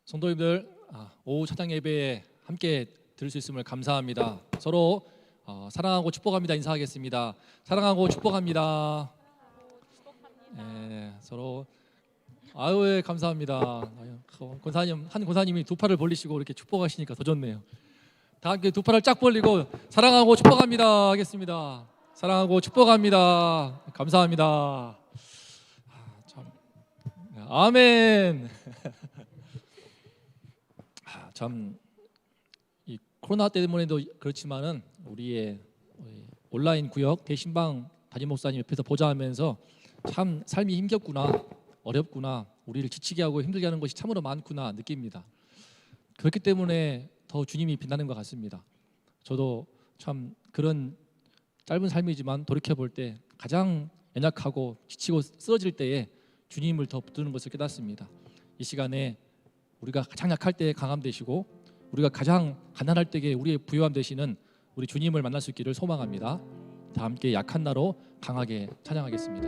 성도님들, 오후 찬양 예배에 함께 들을 수 있음을 감사합니다. 서로 사랑하고 축복합니다. 인사하겠습니다. 사랑하고 축복합니다. 서로 아유 감사합니다. 한 권사님이 두 팔을 벌리시고 이렇게 축복하시니까 더 좋네요. 다 함께 두 팔을 쫙 벌리고 사랑하고 축복합니다 하겠습니다. 사랑하고 축복합니다. 감사합니다. 아멘. 참 이 코로나 때문에도 그렇지만은 우리의 온라인 구역 대신방 담임 목사님 옆에서 보좌하면서 참 삶이 힘겹구나, 어렵구나, 우리를 지치게 하고 힘들게 하는 것이 참으로 많구나 느낍니다. 그렇기 때문에 더 주님이 빛나는 것 같습니다. 저도 참 그런 짧은 삶이지만 돌이켜 볼 때 가장 연약하고 지치고 쓰러질 때에 주님을 더 붙드는 것을 깨닫습니다. 이 시간에 우리가 가장 약할 때에 강함 되시고 우리가 가장 가난할 때에 우리의 부요함 되시는 우리 주님을 만날 수 있기를 소망합니다. 다 함께 약한 나로 강하게 찬양하겠습니다.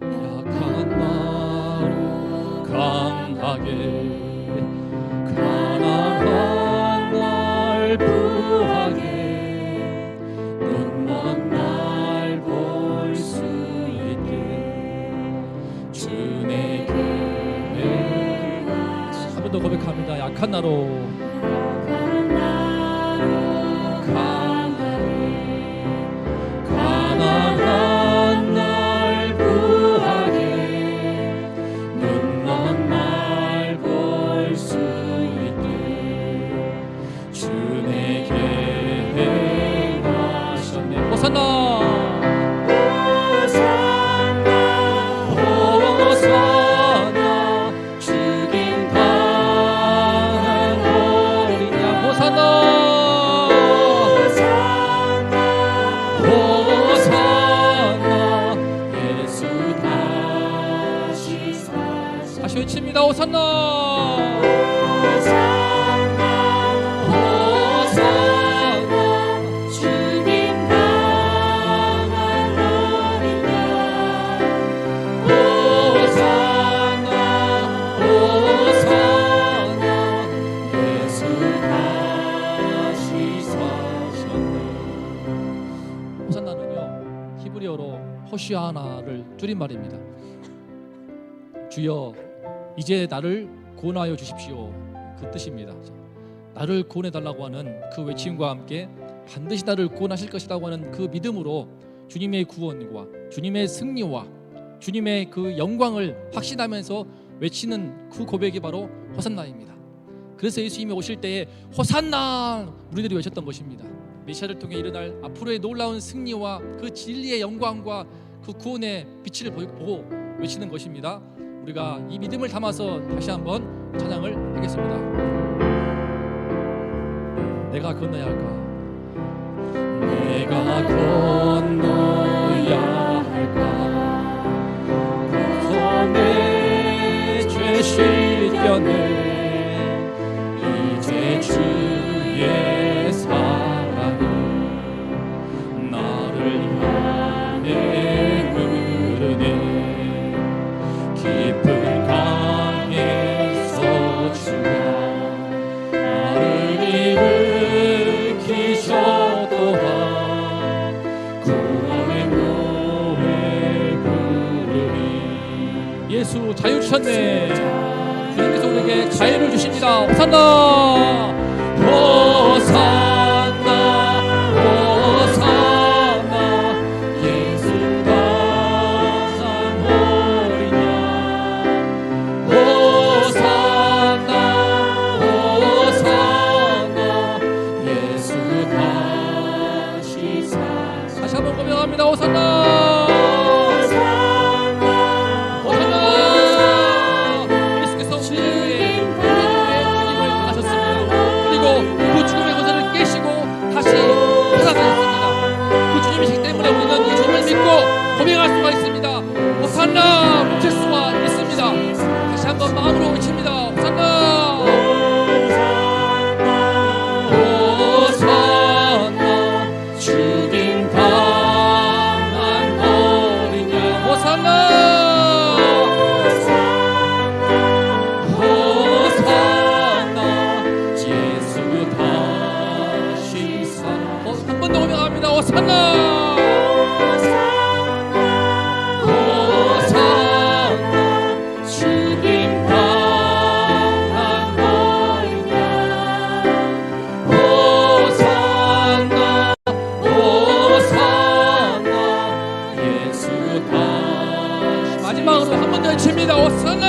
약한 나로 강하게 가난한 날 부하게 눈먼 날 볼 수 있게 주 내게 한 번 더 고백합니다. 약한 나로 강하게 가난한 날 부하게 눈먼 날 볼 수 있게 주 내게 행하셨네. 호산나 외칩니다. 호산나 호산나 주님 방한 어린 양 호산나 호산나 예수 다시 사셨네. 호산나는요 히브리어로 호시아나를 줄임말입니다. 주여 이제 나를 구원하여 주십시오, 그 뜻입니다. 나를 구원해 달라고 하는 그 외침과 함께 반드시 나를 구원하실 것이라고 하는 그 믿음으로 주님의 구원과 주님의 승리와 주님의 그 영광을 확신하면서 외치는 그 고백이 바로 호산나입니다. 그래서 예수님이 오실 때에 호산나 우리들이 외쳤던 것입니다. 메시아를 통해 일어날 앞으로의 놀라운 승리와 그 진리의 영광과 그 구원의 빛을 보고 외치는 것입니다. 우리가 이 믿음을 담아서 다시 한번 찬양을 하겠습니다. 내가 건너야 할까? 내가 건너야 할까? 고통의 죄 씻겨내 이제 주의 사랑이 나를 향해 흐르네. 깊은 강에서 주가 나를 일으키셨도다. 구원의 노래 부르리. 예수 자유 주셨네. 주님께서 우리에게 자유를 주십니다. 호산나 호산나 호산나 예수 고백합니다. 호산나 호산나 예수께서 우리의 주님을 향하셨습니다. 오산나 주님 방랑거리냐 오산나 오산나 예수 다시 마지막으로 한 번 더 외칩니다. 오산나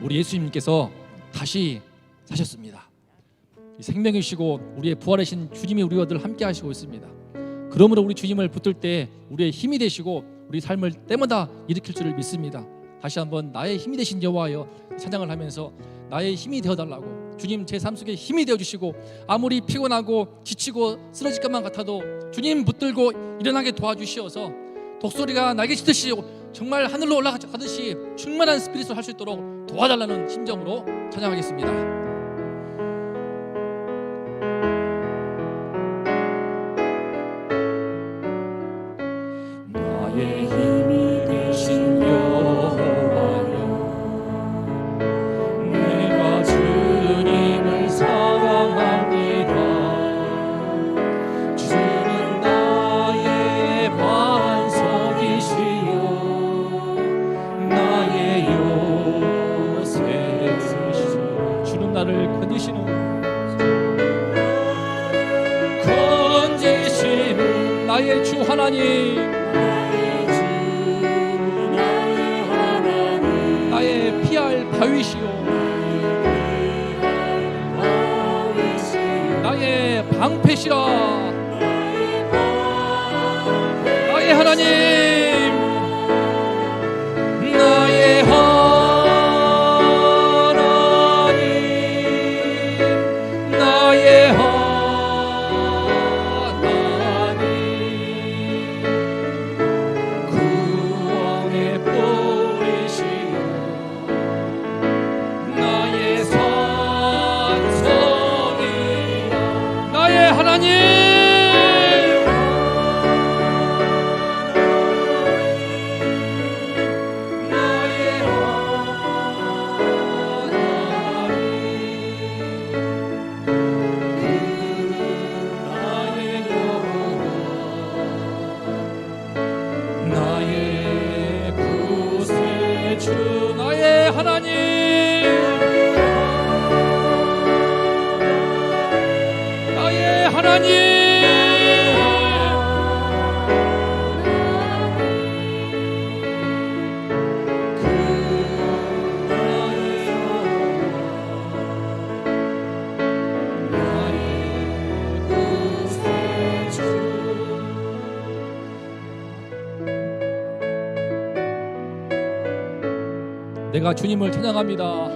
우리 예수님께서 다시 사셨습니다. 생명이시고 우리의 부활하신 주님이 우리와 늘 함께 하시고 있습니다. 그러므로 우리 주님을 붙들 때 우리의 힘이 되시고 우리 삶을 때마다 일으킬 줄을 믿습니다. 다시 한번 나의 힘이 되신 여호와여 찬양을 하면서 나의 힘이 되어달라고, 주님 제 삶 속에 힘이 되어주시고 아무리 피곤하고 지치고 쓰러질 것만 같아도 주님 붙들고 일어나게 도와주시어서 독소리가 날개 치듯이 정말 하늘로 올라가듯이 충만한 스피릿을 할 수 있도록 도와달라는 심정으로 찬양하겠습니다. 나의 힘이 되신 여호와여 내가 주님을 사랑합니다. 주는 나의 반석이시여 나의 요새시여 주는 나를 건지시는 나의 주 하나님 나의 피할 바위시오 나의 방패시라 나의 하나님 나의 하나님 나의 하나님 구원의 뿌리시여 나의 산성이라 나의 하나님 나의 하나님 나의 하나님 내가 주님을 찬양합니다.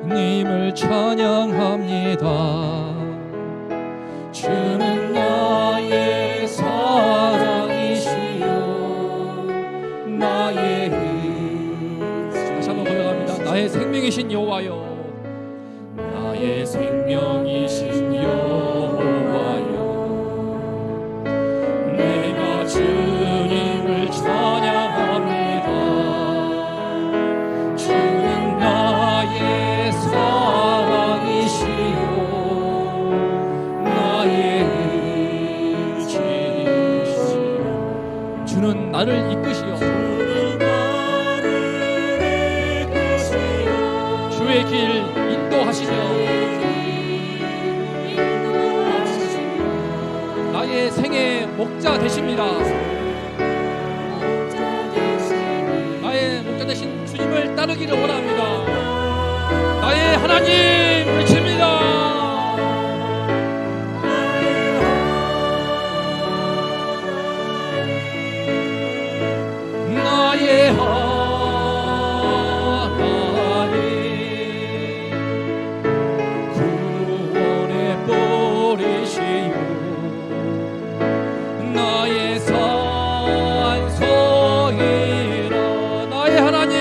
주님을 찬양합니다. 주는 나의 사랑이시여 나의 다시 한번 고백합니다. 나의 생명이신 여호와여 나의 생명이신 여호와여 내가 주님을 찬양합니다. 주는 나의 사랑이시여 나의 의지시여 주는 나를 이끄시어 주의 길 인도하시며 나의 생의 목자 되십니다. 나의 목자 되신 주님을 따르기를 원합니다. 나의 하나님 외칩니다. 나의 하나님 구원의 뿌리시요 나의 산성이라 나의 하나님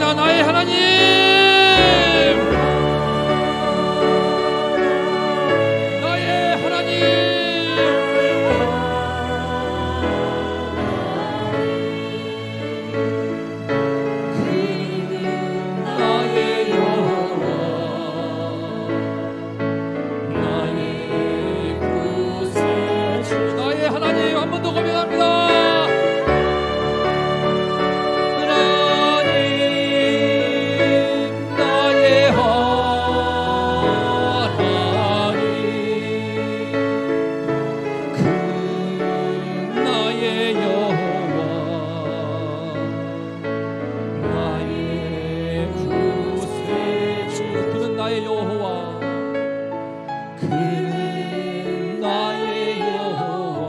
고백합니다. 나의 하나님, 나의 하나님, 그는 나의 여호와, 나의 구세주. 나의 하나님, 한 번 더 고백합니다. 그는 나의 여호와,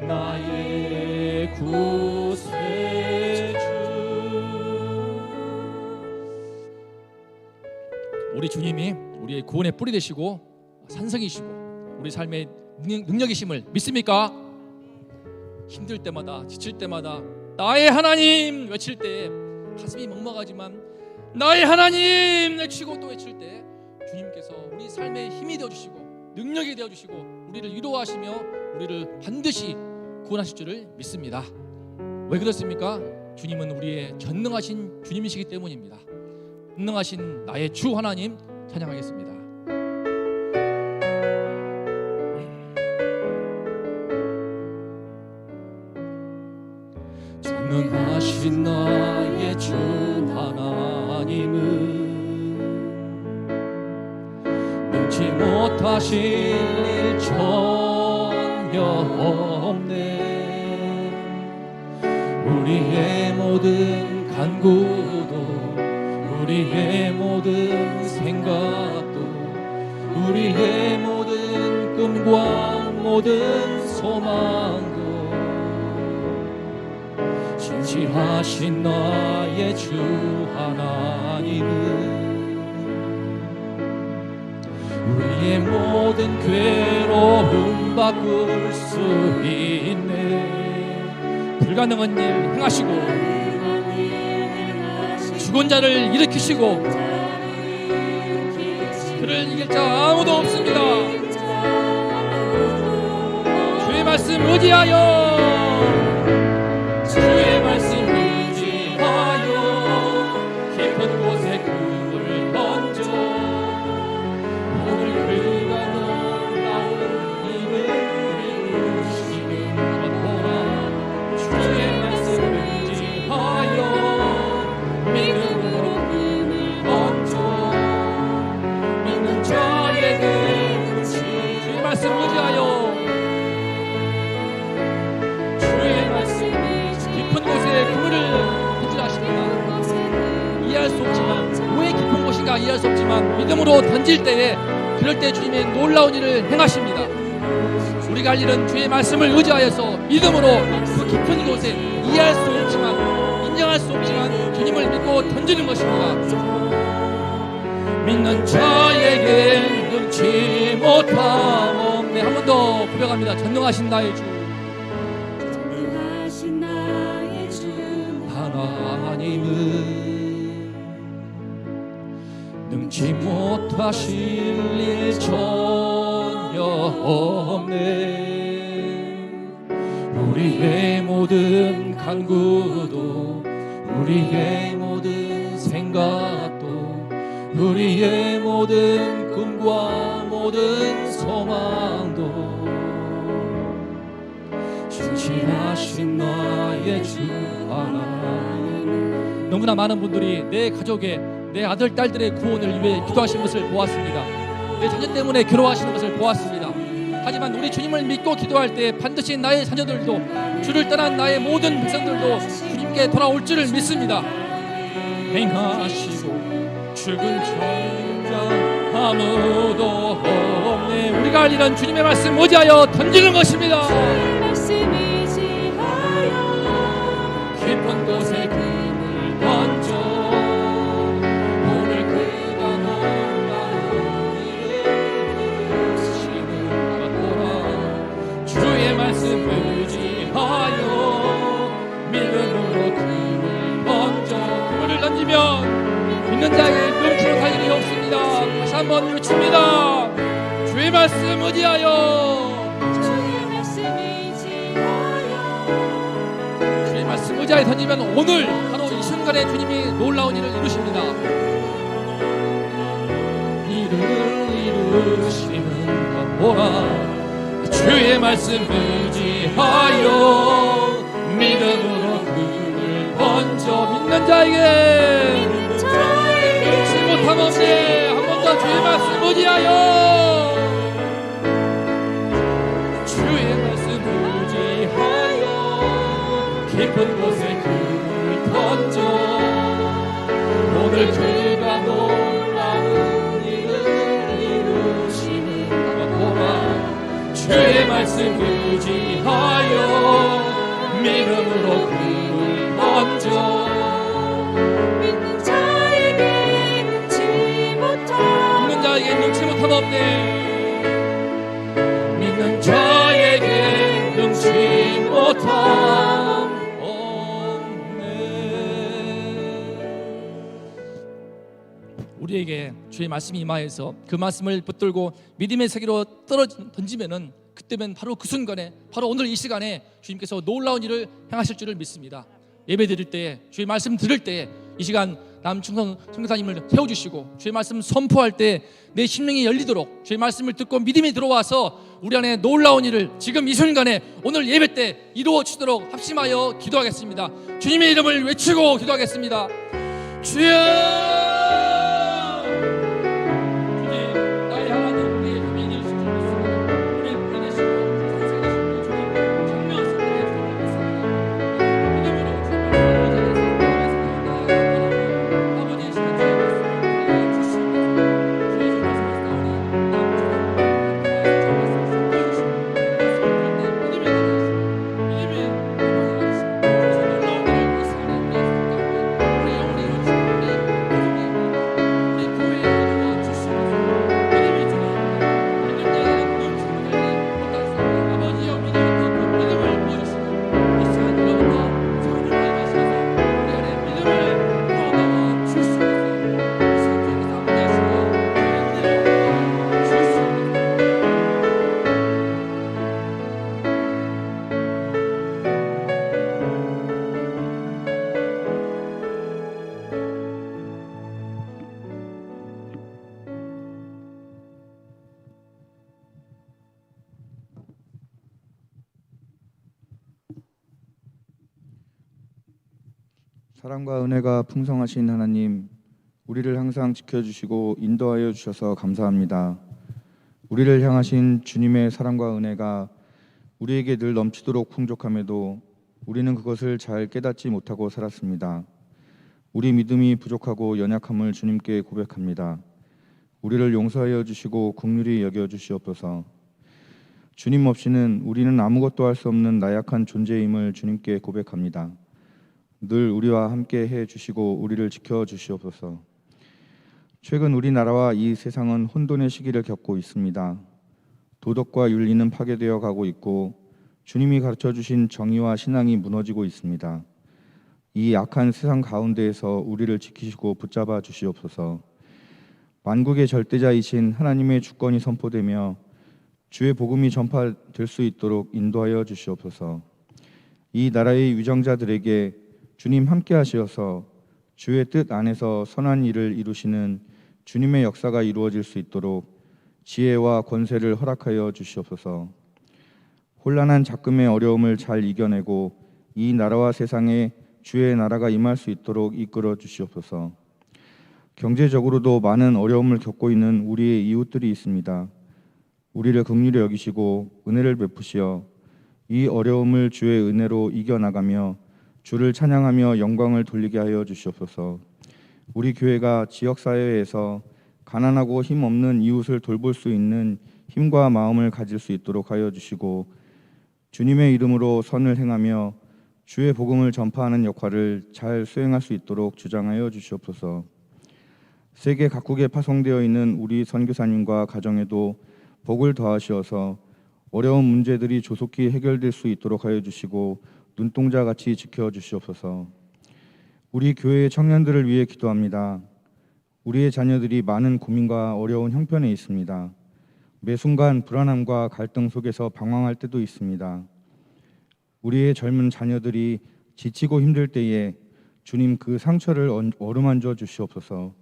나의 구세주. 우리 주님이 우리의 구원의 뿌리 되시고 산성이시고 우리 삶의 능력이심을 믿습니까? 힘들 때마다, 지칠 때마다 나의 하나님 외칠 때 가슴이 먹먹하지만 나의 하나님 외치고 또 외칠 때 주님께서 우리 삶의 힘이 되어주시고 능력이 되어주시고 우리를 위로하시며 우리를 반드시 구원하실 줄을 믿습니다. 왜 그렇습니까? 주님은 우리의 전능하신 주님이시기 때문입니다. 전능하신 나의 주 하나님 찬양하겠습니다. 전능하신 나의 주 하나님은 능치 못하실 일 전혀 없네. 우리의 모든 간구도, 우리의 모든 생각도, 우리의 모든 꿈과 모든 소망도 진실하신 나의 주 하나님은 우리의 모든 괴로움 바꿀 수 있네. 불가능한 일 행하시고 죽은 자를 일으키시고 그를 이길 자 아무도 없습니다. 주의 말씀 의지하여, 주의 말씀 의지하여 깊은 곳에 금을 던져 오늘 그가 놀라운 일을 이루시는 것 보라. 주의 말씀 의지하여 믿음으로 금을 던져 믿는 자에게 주의 말씀 의지하여, 이해할 수 없지만, 왜 깊은 곳인가 이해할 수 없지만 믿음으로 던질 때에, 그럴 때 주님의 놀라운 일을 행하십니다. 우리가 할 일은 주의 말씀을 의지하여서 믿음으로 그 깊은 곳에 이해할 수 없지만, 인정할 수 없지만 주님을 믿고 던지는 것입니다. 믿는 자에게 능치 못함 없네. 한 번 더 고백합니다. 전능하신 나의 주, 전능하신 나의 주 하나님은 능치 못하실 일 전혀 없네. 우리의 모든 간구도, 우리의 모든 생각도, 우리의 모든 꿈과 모든 소망도 진실하신 나의 주 하나님. 너무나 많은 분들이 내 가족의, 내 아들, 딸들의 구원을 위해 기도하시는 것을 보았습니다. 내 자녀 때문에 괴로워하시는 것을 보았습니다. 하지만 우리 주님을 믿고 기도할 때 반드시 나의 자녀들도, 주를 떠난 나의 모든 백성들도 주님께 돌아올 줄을 믿습니다. 행하시고 죽은 자인자 아무도 없네. 우리가 할 일은 주님의 말씀 의지하여 던지는 것입니다. 깊은 곳에 금을 던져 오늘 그가 놀라운 일을 이루시는 것 보라. 주의 말씀 의지하여 믿음으로 금을 말씀 의지하여 주의 말씀 의지하여 주의 말씀 의지하여 던지면 오늘 바로 이 순간에 주님이 놀라운 일을 이루십니다. 일을 이루시는 것 보라. 주의 말씀 의지하여 믿음으로 그를 던져 믿는 자에게 잃지 못함 없네. 한 번 더 주의 말씀 의지하여 주의 말씀 의지하여 깊은 곳에 그를 던져 오늘 그가 놀라운 일을 이루시는 것 보라. 주의 말씀 의지하여 믿음으로 그를 던져 믿는 자에게 눈치 못함 믿는 자에게 눈치 못함 없네. 믿는 자에게 눈치 못함 없네. 우리에게 주의 말씀이 임하여서 그 말씀을 붙들고 믿음의 세계로 던지면은 그때면 바로 그 순간에 바로 오늘 이 시간에 주님께서 놀라운 일을 행하실 줄을 믿습니다. 예배 드릴 때 주의 말씀 들을 때 이 시간 남충성 선교사님을 세워주시고 주의 말씀 선포할 때 내 심령이 열리도록 주의 말씀을 듣고 믿음이 들어와서 우리 안에 놀라운 일을 지금 이 순간에 오늘 예배 때 이루어 주도록 합심하여 기도하겠습니다. 주님의 이름을 외치고 기도하겠습니다. 주여, 주님 나의 하나님 우리의 힘이 되실 줄 믿습니다. 우리의 뿌리 되시고 생생 되시고 주님 장명하신 분의 주님 믿습니다. 믿음으로 주의 말씀을 아버지의 시간 주의 말씀을 주시옵소서. 주의 말씀을 따오니 사랑과 은혜가 풍성하신 하나님, 우리를 항상 지켜주시고 인도하여 주셔서 감사합니다. 우리를 향하신 주님의 사랑과 은혜가 우리에게 늘 넘치도록 풍족함에도 우리는 그것을 잘 깨닫지 못하고 살았습니다. 우리 믿음이 부족하고 연약함을 주님께 고백합니다. 우리를 용서하여 주시고 긍휼히 여겨 주시옵소서. 주님 없이는 우리는 아무것도 할 수 없는 나약한 존재임을 주님께 고백합니다. 늘 우리와 함께 해 주시고 우리를 지켜 주시옵소서. 최근 우리나라와 이 세상은 혼돈의 시기를 겪고 있습니다. 도덕과 윤리는 파괴되어 가고 있고 주님이 가르쳐 주신 정의와 신앙이 무너지고 있습니다. 이 악한 세상 가운데에서 우리를 지키시고 붙잡아 주시옵소서. 만국의 절대자이신 하나님의 주권이 선포되며 주의 복음이 전파될 수 있도록 인도하여 주시옵소서. 이 나라의 위정자들에게 주님 함께 하시어서 주의 뜻 안에서 선한 일을 이루시는 주님의 역사가 이루어질 수 있도록 지혜와 권세를 허락하여 주시옵소서. 혼란한 작금의 어려움을 잘 이겨내고 이 나라와 세상에 주의 나라가 임할 수 있도록 이끌어 주시옵소서. 경제적으로도 많은 어려움을 겪고 있는 우리의 이웃들이 있습니다. 우리를 긍휼히 여기시고 은혜를 베푸시어 이 어려움을 주의 은혜로 이겨나가며 주를 찬양하며 영광을 돌리게 하여 주시옵소서. 우리 교회가 지역사회에서 가난하고 힘없는 이웃을 돌볼 수 있는 힘과 마음을 가질 수 있도록 하여 주시고 주님의 이름으로 선을 행하며 주의 복음을 전파하는 역할을 잘 수행할 수 있도록 주장하여 주시옵소서. 세계 각국에 파송되어 있는 우리 선교사님과 가정에도 복을 더하시어서 어려운 문제들이 조속히 해결될 수 있도록 하여 주시고 눈동자같이 지켜주시옵소서. 우리 교회의 청년들을 위해 기도합니다. 우리의 자녀들이 많은 고민과 어려운 형편에 있습니다. 매 순간 불안함과 갈등 속에서 방황할 때도 있습니다. 우리의 젊은 자녀들이 지치고 힘들 때에 주님 그 상처를 어루만져 주시옵소서.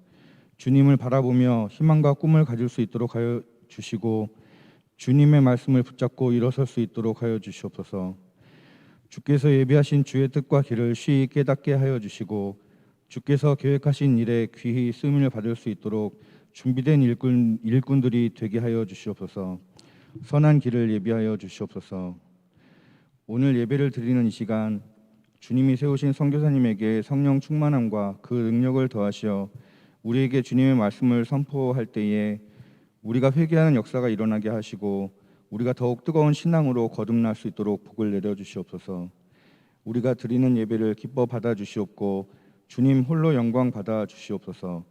주님을 바라보며 희망과 꿈을 가질 수 있도록 하여 주시고 주님의 말씀을 붙잡고 일어설 수 있도록 하여 주시옵소서. 주께서 예비하신 주의 뜻과 길을 쉬이 깨닫게 하여 주시고 주께서 계획하신 일에 귀히 쓰임을 받을 수 있도록 준비된 일꾼들이 되게 하여 주시옵소서. 선한 길을 예비하여 주시옵소서. 오늘 예배를 드리는 이 시간 주님이 세우신 선교사님에게 성령 충만함과 그 능력을 더하시어 우리에게 주님의 말씀을 선포할 때에 우리가 회개하는 역사가 일어나게 하시고 우리가 더욱 뜨거운 신앙으로 거듭날 수 있도록 복을 내려 주시옵소서. 우리가 드리는 예배를 기뻐 받아 주시옵고 주님 홀로 영광 받아 주시옵소서.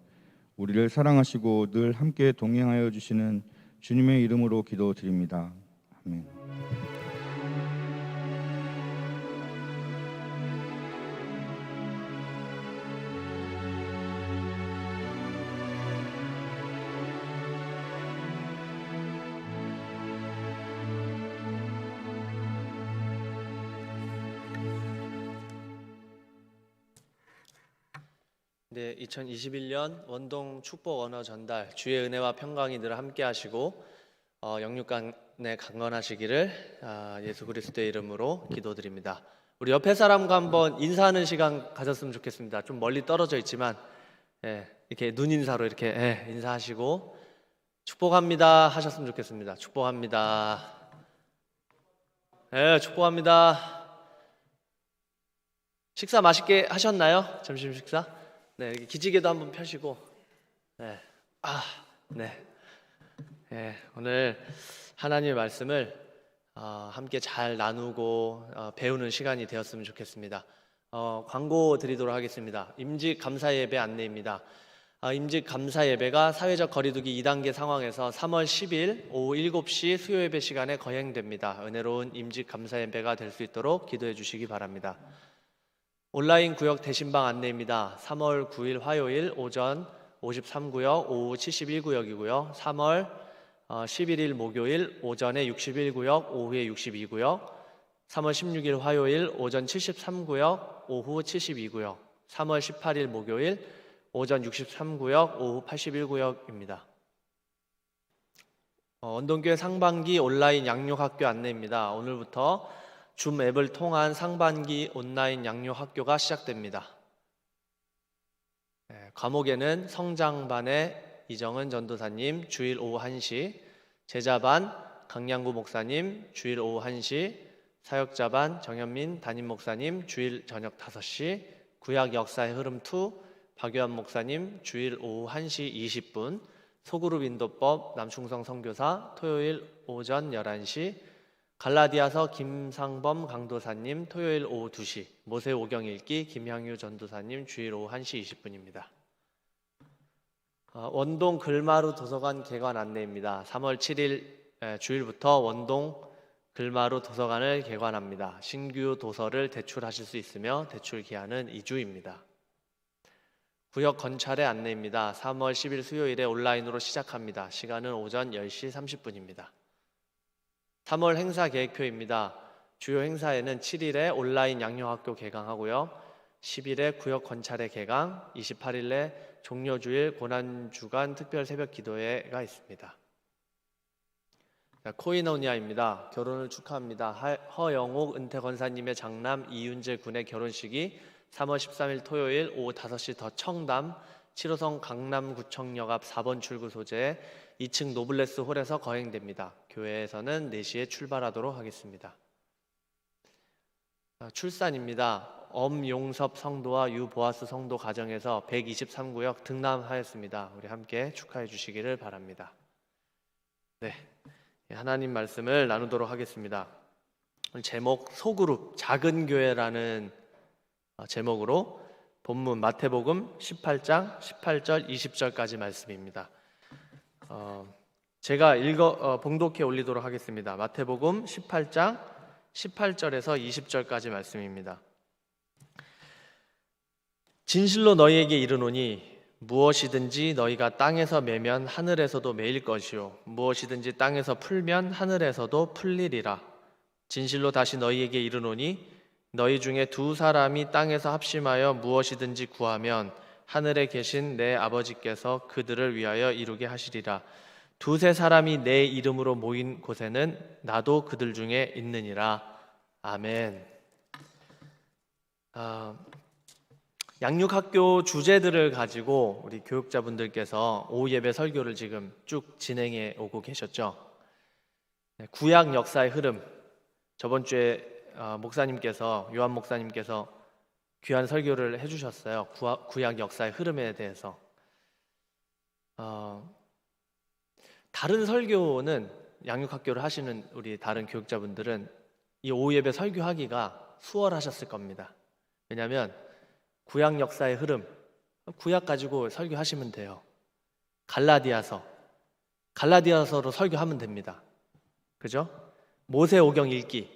우리를 사랑하시고 늘 함께 동행하여 주시는 주님의 이름으로 기도드립니다. 아멘. 네, 2021년 원동 축복 언어 전달 주의 은혜와 평강이 늘 함께 하시고 영육간에 강건하시기를 예수 그리스도의 이름으로 기도드립니다. 우리 옆에 사람과 한번 인사하는 시간 가졌으면 좋겠습니다. 좀 멀리 떨어져 있지만 이렇게 눈인사로 이렇게 인사하시고 축복합니다 하셨으면 좋겠습니다. 축복합니다. 축복합니다. 식사 맛있게 하셨나요? 점심 식사? 네, 이렇게 기지개도 한번 펴시고, 오늘 하나님의 말씀을 함께 잘 나누고 배우는 시간이 되었으면 좋겠습니다. 광고 드리도록 하겠습니다. 임직 감사 예배 안내입니다. 임직 감사 예배가 사회적 거리두기 2단계 상황에서 3월 10일 오후 7시 수요 예배 시간에 거행됩니다. 은혜로운 임직 감사 예배가 될 수 있도록 기도해 주시기 바랍니다. 온라인 구역 대신방 안내입니다. 3월 9일 화요일 오전 53구역, 오후 71구역이고요. 3월 11일 목요일 오전에 61구역, 오후에 62구역. 3월 16일 화요일 오전 73구역, 오후 72구역. 3월 18일 목요일 오전 63구역, 오후 81구역입니다. 원동교회 상반기 온라인 양육학교 안내입니다. 오늘부터 줌 앱을 통한 상반기 온라인 양육학교가 시작됩니다. 과목에는 성장반의 이정은 전도사님 주일 오후 1시, 제자반 강양구 목사님 주일 오후 1시, 사역자반 정현민 담임 목사님 주일 저녁 5시, 구약 역사의 흐름 2 박유한 목사님 주일 오후 1시 20분, 소그룹 인도법 남충성 선교사 토요일 오전 11시, 갈라디아서 김상범 강도사님 토요일 오후 2시, 모세 오경 읽기 김향유 전도사님 주일 오후 1시 20분입니다. 원동 글마루 도서관 개관 안내입니다. 3월 7일 주일부터 원동 글마루 도서관을 개관합니다. 신규 도서를 대출하실 수 있으며 대출 기한은 2주입니다. 구역 건찰의 안내입니다. 3월 10일 수요일에 온라인으로 시작합니다. 시간은 오전 10시 30분입니다. 3월 행사 계획표입니다. 주요 행사에는 7일에 온라인 양육학교 개강하고요. 10일에 구역 건찰의 개강, 28일에 종료주일 고난주간 특별 새벽 기도회가 있습니다. 코이노니아입니다. 결혼을 축하합니다. 허영옥 은퇴 권사님의 장남 이윤재 군의 결혼식이 3월 13일 토요일 오후 5시 더 청담 7호선 강남구청역 앞 4번 출구 소재 2층 노블레스 홀에서 거행됩니다. 교회에서는 4시에 출발하도록 하겠습니다. 출산입니다. 엄용섭 성도와 유보아스 성도 가정에서 123구역 등남하였습니다. 우리 함께 축하해 주시기를 바랍니다. 네, 하나님 말씀을 나누도록 하겠습니다. 제목 소그룹 작은 교회라는 제목으로 본문 마태복음 18장 18절 20절까지 말씀입니다. 제가 봉독해 올리도록 하겠습니다. 마태복음 18장 18절에서 20절까지 말씀입니다. 진실로 너희에게 이르노니 무엇이든지 너희가 땅에서 매면 하늘에서도 매일 것이요 무엇이든지 땅에서 풀면 하늘에서도 풀리리라. 진실로 다시 너희에게 이르노니 너희 중에 두 사람이 땅에서 합심하여 무엇이든지 구하면 하늘에 계신 내 아버지께서 그들을 위하여 이루게 하시리라. 두세 사람이 내 이름으로 모인 곳에는 나도 그들 중에 있느니라. 아멘. 양육학교 주제들을 가지고 우리 교육자분들께서 오후 예배 설교를 지금 쭉 진행해 오고 계셨죠. 구약 역사의 흐름, 저번 주에 목사님께서 요한 목사님께서 귀한 설교를 해주셨어요. 구약 역사의 흐름에 대해서. 다른 설교는 양육학교를 하시는 우리 다른 교육자분들은 이 오후 예배 설교하기가 수월하셨을 겁니다. 왜냐하면 구약 역사의 흐름, 구약 가지고 설교하시면 돼요. 갈라디아서로 설교하면 됩니다. 그죠? 모세오경 읽기,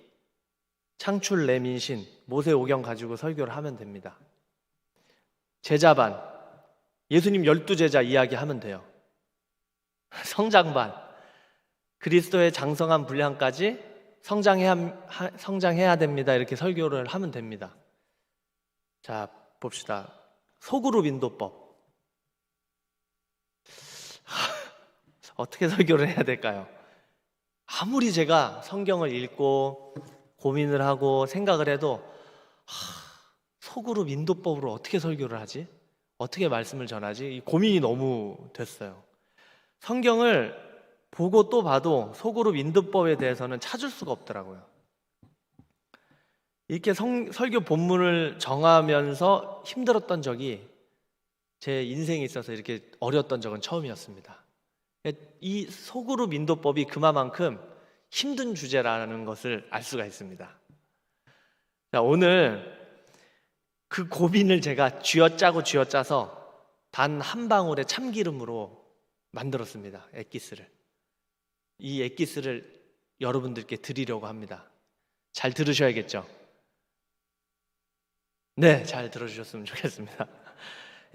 창출 내민신, 모세오경 가지고 설교를 하면 됩니다. 제자반, 예수님 12제자 이야기하면 돼요. 성장반, 그리스도의 장성한 분량까지 성장해야 됩니다. 이렇게 설교를 하면 됩니다. 자, 봅시다. 소그룹 인도법. 어떻게 설교를 해야 될까요? 아무리 제가 성경을 읽고 고민을 하고 생각을 해도 소그룹 인도법으로 어떻게 설교를 하지? 어떻게 말씀을 전하지? 이 고민이 너무 됐어요. 성경을 보고 또 봐도 소그룹 인도법에 대해서는 찾을 수가 없더라고요. 이렇게 설교 본문을 정하면서 힘들었던 적이 제 인생에 있어서 이렇게 어려웠던 적은 처음이었습니다. 이 소그룹 인도법이 그만큼 힘든 주제라는 것을 알 수가 있습니다. 자, 오늘 그 고민을 제가 쥐어짜서 단 한 방울의 참기름으로 만들었습니다. 엑기스를. 이 엑기스를 여러분들께 드리려고 합니다. 잘 들으셔야겠죠? 네, 잘 들어주셨으면 좋겠습니다.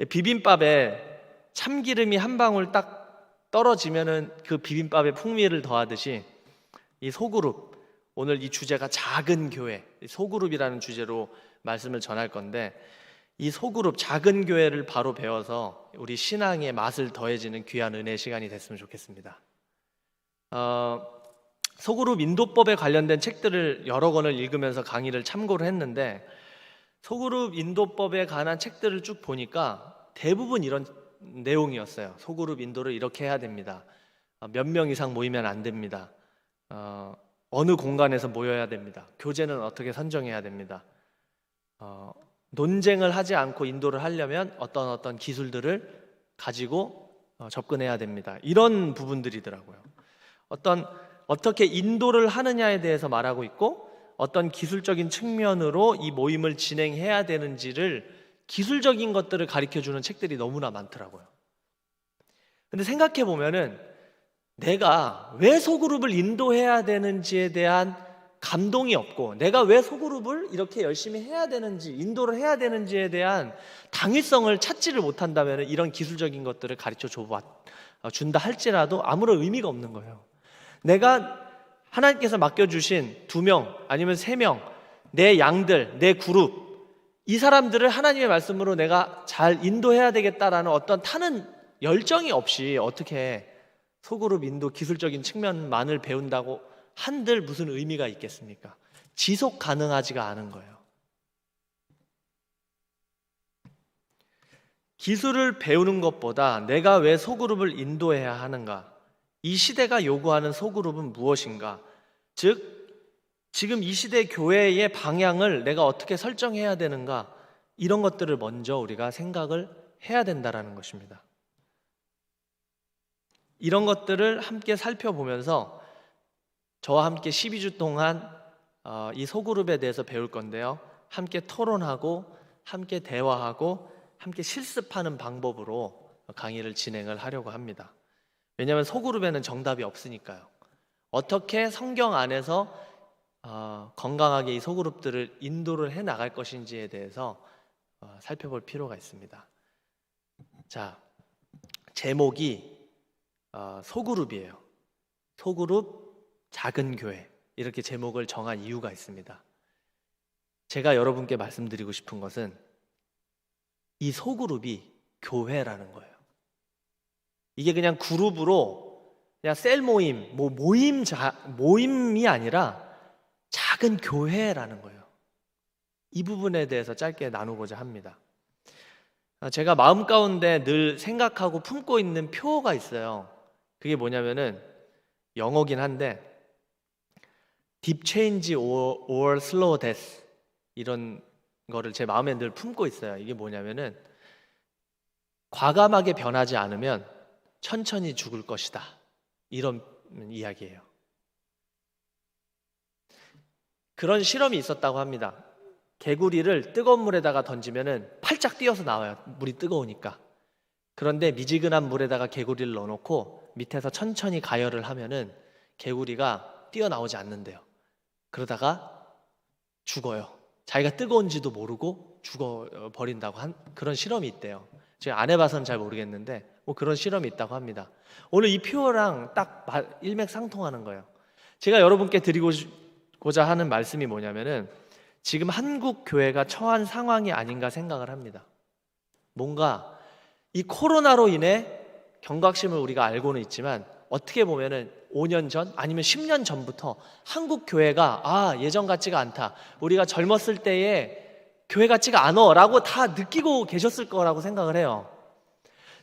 비빔밥에 참기름이 한 방울 딱 떨어지면은 그 비빔밥에 풍미를 더하듯이 이 소그룹, 오늘 이 주제가 작은 교회, 소그룹이라는 주제로 말씀을 전할 건데 이 소그룹, 작은 교회를 바로 배워서 우리 신앙의 맛을 더해지는 귀한 은혜의 시간이 됐으면 좋겠습니다. 소그룹 인도법에 관련된 책들을 여러 권을 읽으면서 강의를 참고를 했는데 소그룹 인도법에 관한 책들을 쭉 보니까 대부분 이런 내용이었어요. 소그룹 인도를 이렇게 해야 됩니다. 몇 명 이상 모이면 안 됩니다. 어느 공간에서 모여야 됩니다. 교재는 어떻게 선정해야 됩니다. 논쟁을 하지 않고 인도를 하려면 어떤 기술들을 가지고 접근해야 됩니다. 이런 부분들이더라고요. 어떻게 인도를 하느냐에 대해서 말하고 있고 어떤 기술적인 측면으로 이 모임을 진행해야 되는지를 기술적인 것들을 가르쳐주는 책들이 너무나 많더라고요. 근데 생각해 보면은 내가 왜 소그룹을 인도해야 되는지에 대한 감동이 없고 내가 왜 소그룹을 이렇게 열심히 해야 되는지 인도를 해야 되는지에 대한 당위성을 찾지를 못한다면 이런 기술적인 것들을 가르쳐 준다 할지라도 아무런 의미가 없는 거예요. 내가 하나님께서 맡겨주신 2명 아니면 3명 내 양들, 내 그룹 이 사람들을 하나님의 말씀으로 내가 잘 인도해야 되겠다라는 어떤 타는 열정이 없이 어떻게 소그룹 인도 기술적인 측면만을 배운다고 한들 무슨 의미가 있겠습니까? 지속 가능하지가 않은 거예요. 기술을 배우는 것보다 내가 왜 소그룹을 인도해야 하는가? 이 시대가 요구하는 소그룹은 무엇인가? 즉, 지금 이 시대 교회의 방향을 내가 어떻게 설정해야 되는가? 이런 것들을 먼저 우리가 생각을 해야 된다는 것입니다. 이런 것들을 함께 살펴보면서 저와 함께 12주 동안 이 소그룹에 대해서 배울 건데요. 함께 토론하고 함께 대화하고 함께 실습하는 방법으로 강의를 진행을 하려고 합니다. 왜냐하면 소그룹에는 정답이 없으니까요. 어떻게 성경 안에서 건강하게 이 소그룹들을 인도를 해 나갈 것인지에 대해서 살펴볼 필요가 있습니다. 자, 제목이 소그룹이에요. 소그룹 작은 교회, 이렇게 제목을 정한 이유가 있습니다. 제가 여러분께 말씀드리고 싶은 것은 이 소그룹이 교회라는 거예요. 이게 그냥 그룹으로 그냥 셀 모임, 모임이 아니라 작은 교회라는 거예요. 이 부분에 대해서 짧게 나누고자 합니다. 제가 마음 가운데 늘 생각하고 품고 있는 표어가 있어요. 그게 뭐냐면은 영어긴 한데 deep change or slow death, 이런 거를 제 마음에 늘 품고 있어요. 이게 뭐냐면은 과감하게 변하지 않으면 천천히 죽을 것이다, 이런 이야기예요. 그런 실험이 있었다고 합니다. 개구리를 뜨거운 물에다가 던지면은 팔짝 뛰어서 나와요. 물이 뜨거우니까. 그런데 미지근한 물에다가 개구리를 넣어놓고 밑에서 천천히 가열을 하면은 개구리가 뛰어나오지 않는데요. 그러다가 죽어요. 자기가 뜨거운지도 모르고 죽어버린다고 한 그런 실험이 있대요. 제가 안 해봐서는 잘 모르겠는데 뭐 그런 실험이 있다고 합니다. 오늘 이 표어랑 딱 일맥상통하는 거예요. 제가 여러분께 드리고자 하는 말씀이 뭐냐면은 지금 한국 교회가 처한 상황이 아닌가 생각을 합니다. 뭔가 이 코로나로 인해 경각심을 우리가 알고는 있지만 어떻게 보면은 5년 전 아니면 10년 전부터 한국 교회가 예전 같지가 않다, 우리가 젊었을 때에 교회 같지가 않아 라고 다 느끼고 계셨을 거라고 생각을 해요.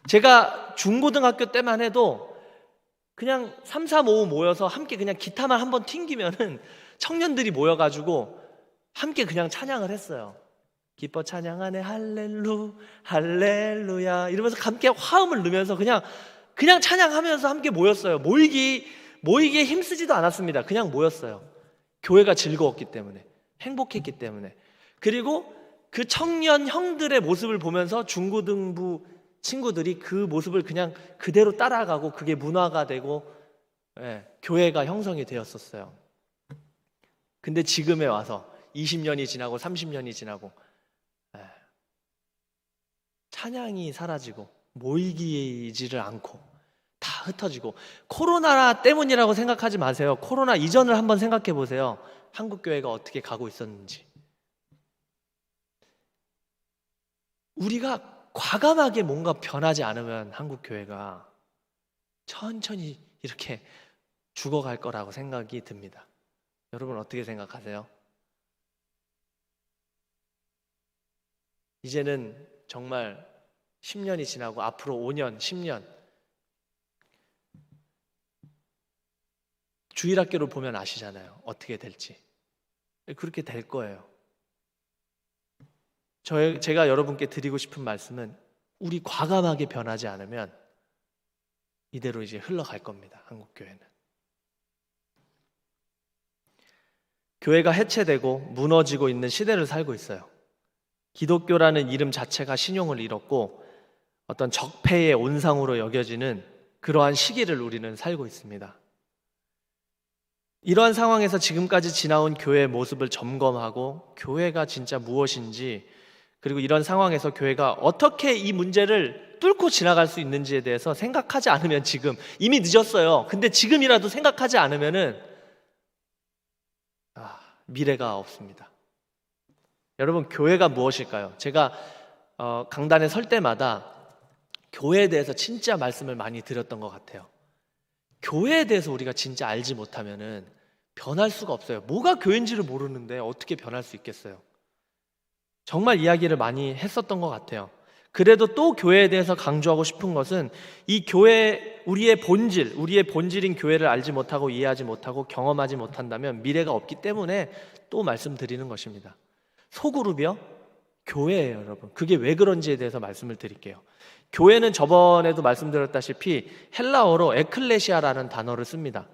제가 중고등학교 때만 해도 그냥 3, 4, 5 모여서 함께 그냥 기타만 한번 튕기면은 청년들이 모여가지고 함께 그냥 찬양을 했어요. 기뻐 찬양하네 할렐루야 이러면서 함께 화음을 넣으면서 그냥 찬양하면서 함께 모였어요. 모이기에 힘쓰지도 않았습니다. 그냥 모였어요. 교회가 즐거웠기 때문에, 행복했기 때문에. 그리고 그 청년 형들의 모습을 보면서 중고등부 친구들이 그 모습을 그냥 그대로 따라가고 그게 문화가 되고 교회가 형성이 되었었어요. 근데 지금에 와서 20년이 지나고 30년이 지나고 찬양이 사라지고 모이지를 않고 다 흩어지고, 코로나 때문이라고 생각하지 마세요. 코로나 이전을 한번 생각해 보세요. 한국 교회가 어떻게 가고 있었는지. 우리가 과감하게 뭔가 변하지 않으면 한국 교회가 천천히 이렇게 죽어갈 거라고 생각이 듭니다. 여러분 어떻게 생각하세요? 이제는 정말 10년이 지나고 앞으로 5년, 10년 주일학교를 보면 아시잖아요. 어떻게 될지. 그렇게 될 거예요. 제가 여러분께 드리고 싶은 말씀은 우리 과감하게 변하지 않으면 이대로 이제 흘러갈 겁니다. 한국 교회는. 교회가 해체되고 무너지고 있는 시대를 살고 있어요. 기독교라는 이름 자체가 신용을 잃었고 어떤 적폐의 온상으로 여겨지는 그러한 시기를 우리는 살고 있습니다. 이러한 상황에서 지금까지 지나온 교회의 모습을 점검하고 교회가 진짜 무엇인지, 그리고 이런 상황에서 교회가 어떻게 이 문제를 뚫고 지나갈 수 있는지에 대해서 생각하지 않으면, 지금 이미 늦었어요. 근데 지금이라도 생각하지 않으면은 미래가 없습니다. 여러분, 교회가 무엇일까요? 제가 강단에 설 때마다 교회에 대해서 진짜 말씀을 많이 드렸던 것 같아요. 교회에 대해서 우리가 진짜 알지 못하면은 변할 수가 없어요. 뭐가 교회인지를 모르는데 어떻게 변할 수 있겠어요? 정말 이야기를 많이 했었던 것 같아요. 그래도 또 교회에 대해서 강조하고 싶은 것은 이 교회, 우리의 본질인 교회를 알지 못하고 이해하지 못하고 경험하지 못한다면 미래가 없기 때문에 또 말씀드리는 것입니다. 소그룹이요? 교회예요, 여러분. 그게 왜 그런지에 대해서 말씀을 드릴게요. 교회는 저번에도 말씀드렸다시피 헬라어로 에클레시아라는 단어를 씁니다.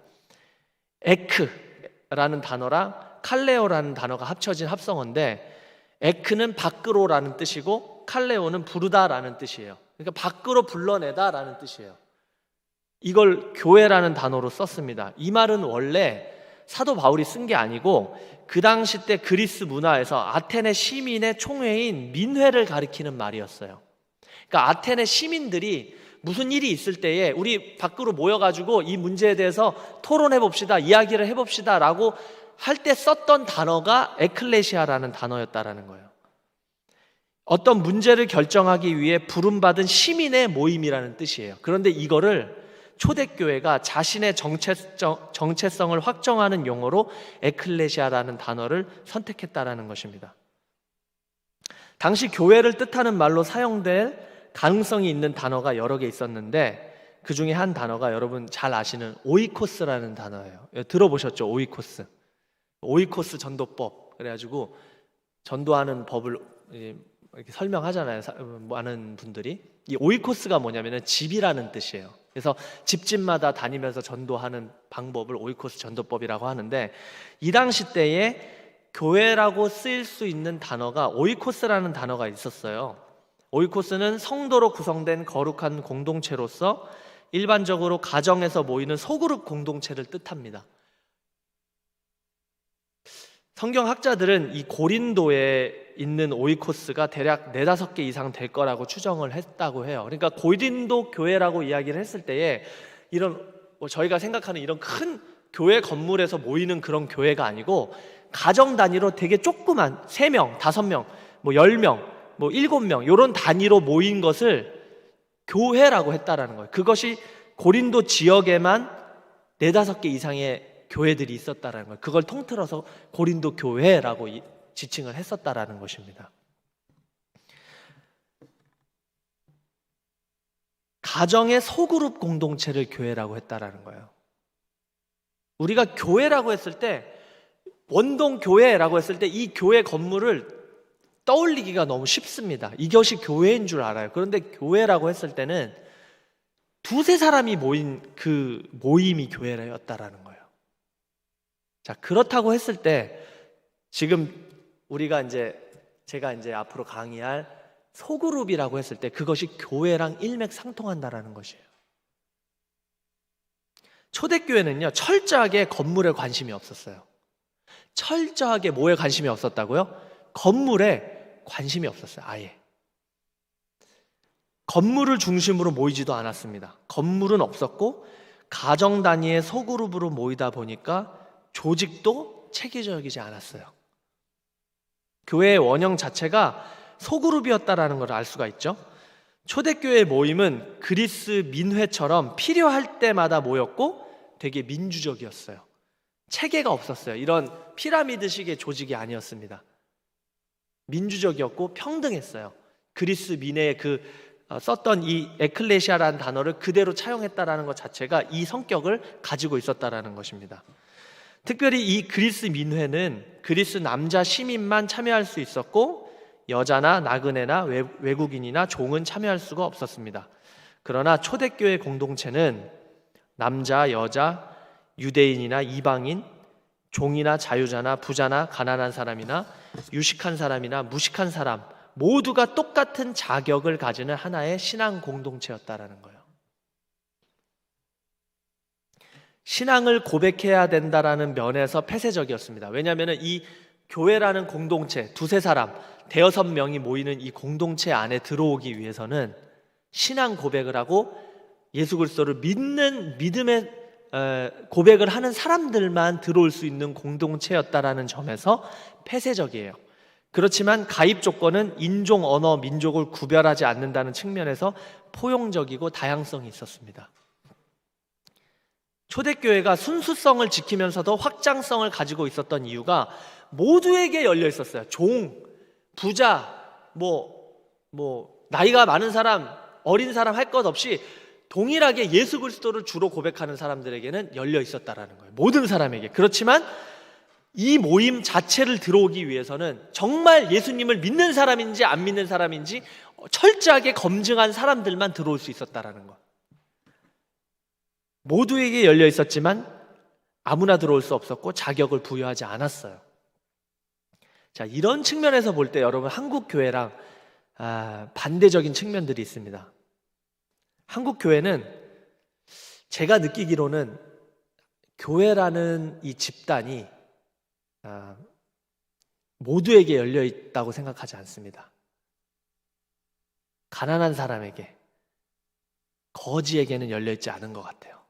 에크라는 단어랑 칼레오라는 단어가 합쳐진 합성어인데, 에크는 밖으로라는 뜻이고 칼레오는 부르다라는 뜻이에요. 그러니까 밖으로 불러내다라는 뜻이에요. 이걸 교회라는 단어로 썼습니다. 이 말은 원래 사도 바울이 쓴 게 아니고 그 당시 때 그리스 문화에서 아테네 시민의 총회인 민회를 가리키는 말이었어요. 그러니까 아테네 시민들이 무슨 일이 있을 때에 우리 밖으로 모여가지고 이 문제에 대해서 토론해 봅시다, 이야기를 해봅시다 라고 할 때 썼던 단어가 에클레시아라는 단어였다라는 거예요. 어떤 문제를 결정하기 위해 부름받은 시민의 모임이라는 뜻이에요. 그런데 이거를 초대교회가 자신의 정체성을 확정하는 용어로 에클레시아라는 단어를 선택했다라는 것입니다. 당시 교회를 뜻하는 말로 사용될 가능성이 있는 단어가 여러 개 있었는데 그 중에 한 단어가 여러분 잘 아시는 오이코스라는 단어예요. 들어보셨죠? 오이코스. 오이코스 전도법. 그래가지고 전도하는 법을 이렇게 설명하잖아요. 많은 분들이. 이 오이코스가 뭐냐면은 집이라는 뜻이에요. 그래서 집집마다 다니면서 전도하는 방법을 오이코스 전도법이라고 하는데 이 당시 때에 교회라고 쓰일 수 있는 단어가 오이코스라는 단어가 있었어요. 오이코스는 성도로 구성된 거룩한 공동체로서 일반적으로 가정에서 모이는 소그룹 공동체를 뜻합니다. 성경학자들은 이 고린도에 있는 오이코스가 대략 4-5개 이상 될 거라고 추정을 했다고 해요. 그러니까 고린도 교회라고 이야기를 했을 때에 이런 저희가 생각하는 이런 큰 교회 건물에서 모이는 그런 교회가 아니고 가정 단위로 되게 조그만 3명, 5명, 10명, 7명 이런 단위로 모인 것을 교회라고 했다라는 거예요. 그것이 고린도 지역에만 4-5개 이상의 교회들이 있었다라는 거예요. 그걸 통틀어서 고린도 교회라고 지칭을 했었다라는 것입니다. 가정의 소그룹 공동체를 교회라고 했다라는 거예요. 우리가 교회라고 했을 때 원동 교회라고 했을 때 이 교회 건물을 떠올리기가 너무 쉽습니다. 이것이 교회인 줄 알아요. 그런데 교회라고 했을 때는 2-3사람이 모인 그 모임이 교회였다라는 거예요. 자, 그렇다고 했을 때 지금 제가 앞으로 강의할 소그룹이라고 했을 때 그것이 교회랑 일맥상통한다라는 것이에요. 초대교회는요, 철저하게 건물에 관심이 없었어요. 철저하게 뭐에 관심이 없었다고요? 건물에 관심이 없었어요. 아예. 건물을 중심으로 모이지도 않았습니다. 건물은 없었고 가정 단위의 소그룹으로 모이다 보니까 조직도 체계적이지 않았어요. 교회의 원형 자체가 소그룹이었다라는 걸 알 수가 있죠. 초대교회 모임은 그리스 민회처럼 필요할 때마다 모였고 되게 민주적이었어요. 체계가 없었어요. 이런 피라미드식의 조직이 아니었습니다. 민주적이었고 평등했어요. 그리스 민회의 썼던 이 에클레시아라는 단어를 그대로 차용했다라는 것 자체가 이 성격을 가지고 있었다라는 것입니다. 특별히 이 그리스 민회는 그리스 남자 시민만 참여할 수 있었고 여자나 나그네나 외국인이나 종은 참여할 수가 없었습니다. 그러나 초대교회 공동체는 남자, 여자, 유대인이나 이방인, 종이나 자유자나 부자나 가난한 사람이나 유식한 사람이나 무식한 사람 모두가 똑같은 자격을 가지는 하나의 신앙 공동체였다라는 거예요. 신앙을 고백해야 된다라는 면에서 폐쇄적이었습니다. 왜냐하면 이 교회라는 공동체 2-3사람, 5-6명이 모이는 이 공동체 안에 들어오기 위해서는 신앙 고백을 하고 예수 그리스도를 믿는 믿음의 고백을 하는 사람들만 들어올 수 있는 공동체였다라는 점에서 폐쇄적이에요. 그렇지만 가입 조건은 인종, 언어, 민족을 구별하지 않는다는 측면에서 포용적이고 다양성이 있었습니다. 초대교회가 순수성을 지키면서도 확장성을 가지고 있었던 이유가 모두에게 열려 있었어요. 종, 부자, 나이가 많은 사람, 어린 사람 할 것 없이 동일하게 예수 그리스도를 주로 고백하는 사람들에게는 열려 있었다라는 거예요. 모든 사람에게. 그렇지만 이 모임 자체를 들어오기 위해서는 정말 예수님을 믿는 사람인지 안 믿는 사람인지 철저하게 검증한 사람들만 들어올 수 있었다라는 거. 모두에게 열려 있었지만 아무나 들어올 수 없었고 자격을 부여하지 않았어요. 자, 이런 측면에서 볼 때 여러분 한국 교회랑 반대적인 측면들이 있습니다. 한국 교회는 제가 느끼기로는 교회라는 이 집단이 모두에게 열려 있다고 생각하지 않습니다. 가난한 사람에게, 거지에게는 열려있지 않은 것 같아요.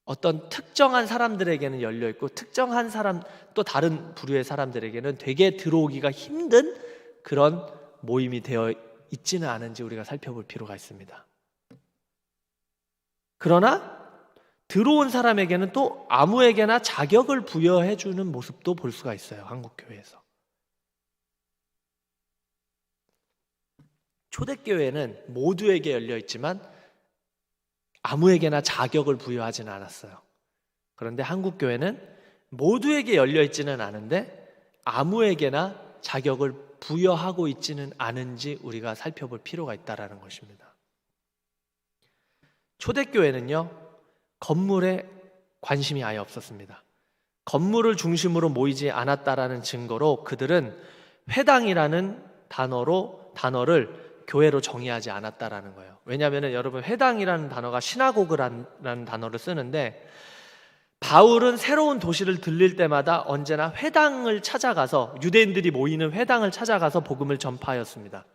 어떤 특정한 사람들에게는 열려있고 특정한 사람, 또 다른 부류의 사람들에게는 되게 들어오기가 힘든 그런 모임이 되어 있지는 않은지 우리가 살펴볼 필요가 있습니다. 그러나 들어온 사람에게는 또 아무에게나 자격을 부여해 주는 모습도 볼 수가 있어요. 한국교회에서. 초대교회는 모두에게 열려있지만 아무에게나 자격을 부여하지는 않았어요. 그런데 한국교회는 모두에게 열려있지는 않은데 아무에게나 자격을 부여하고 있지는 않은지 우리가 살펴볼 필요가 있다는 것입니다. 초대교회는요, 건물에 관심이 아예 없었습니다. 건물을 중심으로 모이지 않았다라는 증거로 그들은 회당이라는 단어를 교회로 정의하지 않았다라는 거예요. 왜냐하면 여러분, 회당이라는 단어가 시나고그라는 단어를 쓰는데, 바울은 새로운 도시를 들릴 때마다 언제나 회당을 찾아가서, 유대인들이 모이는 회당을 찾아가서 복음을 전파하였습니다.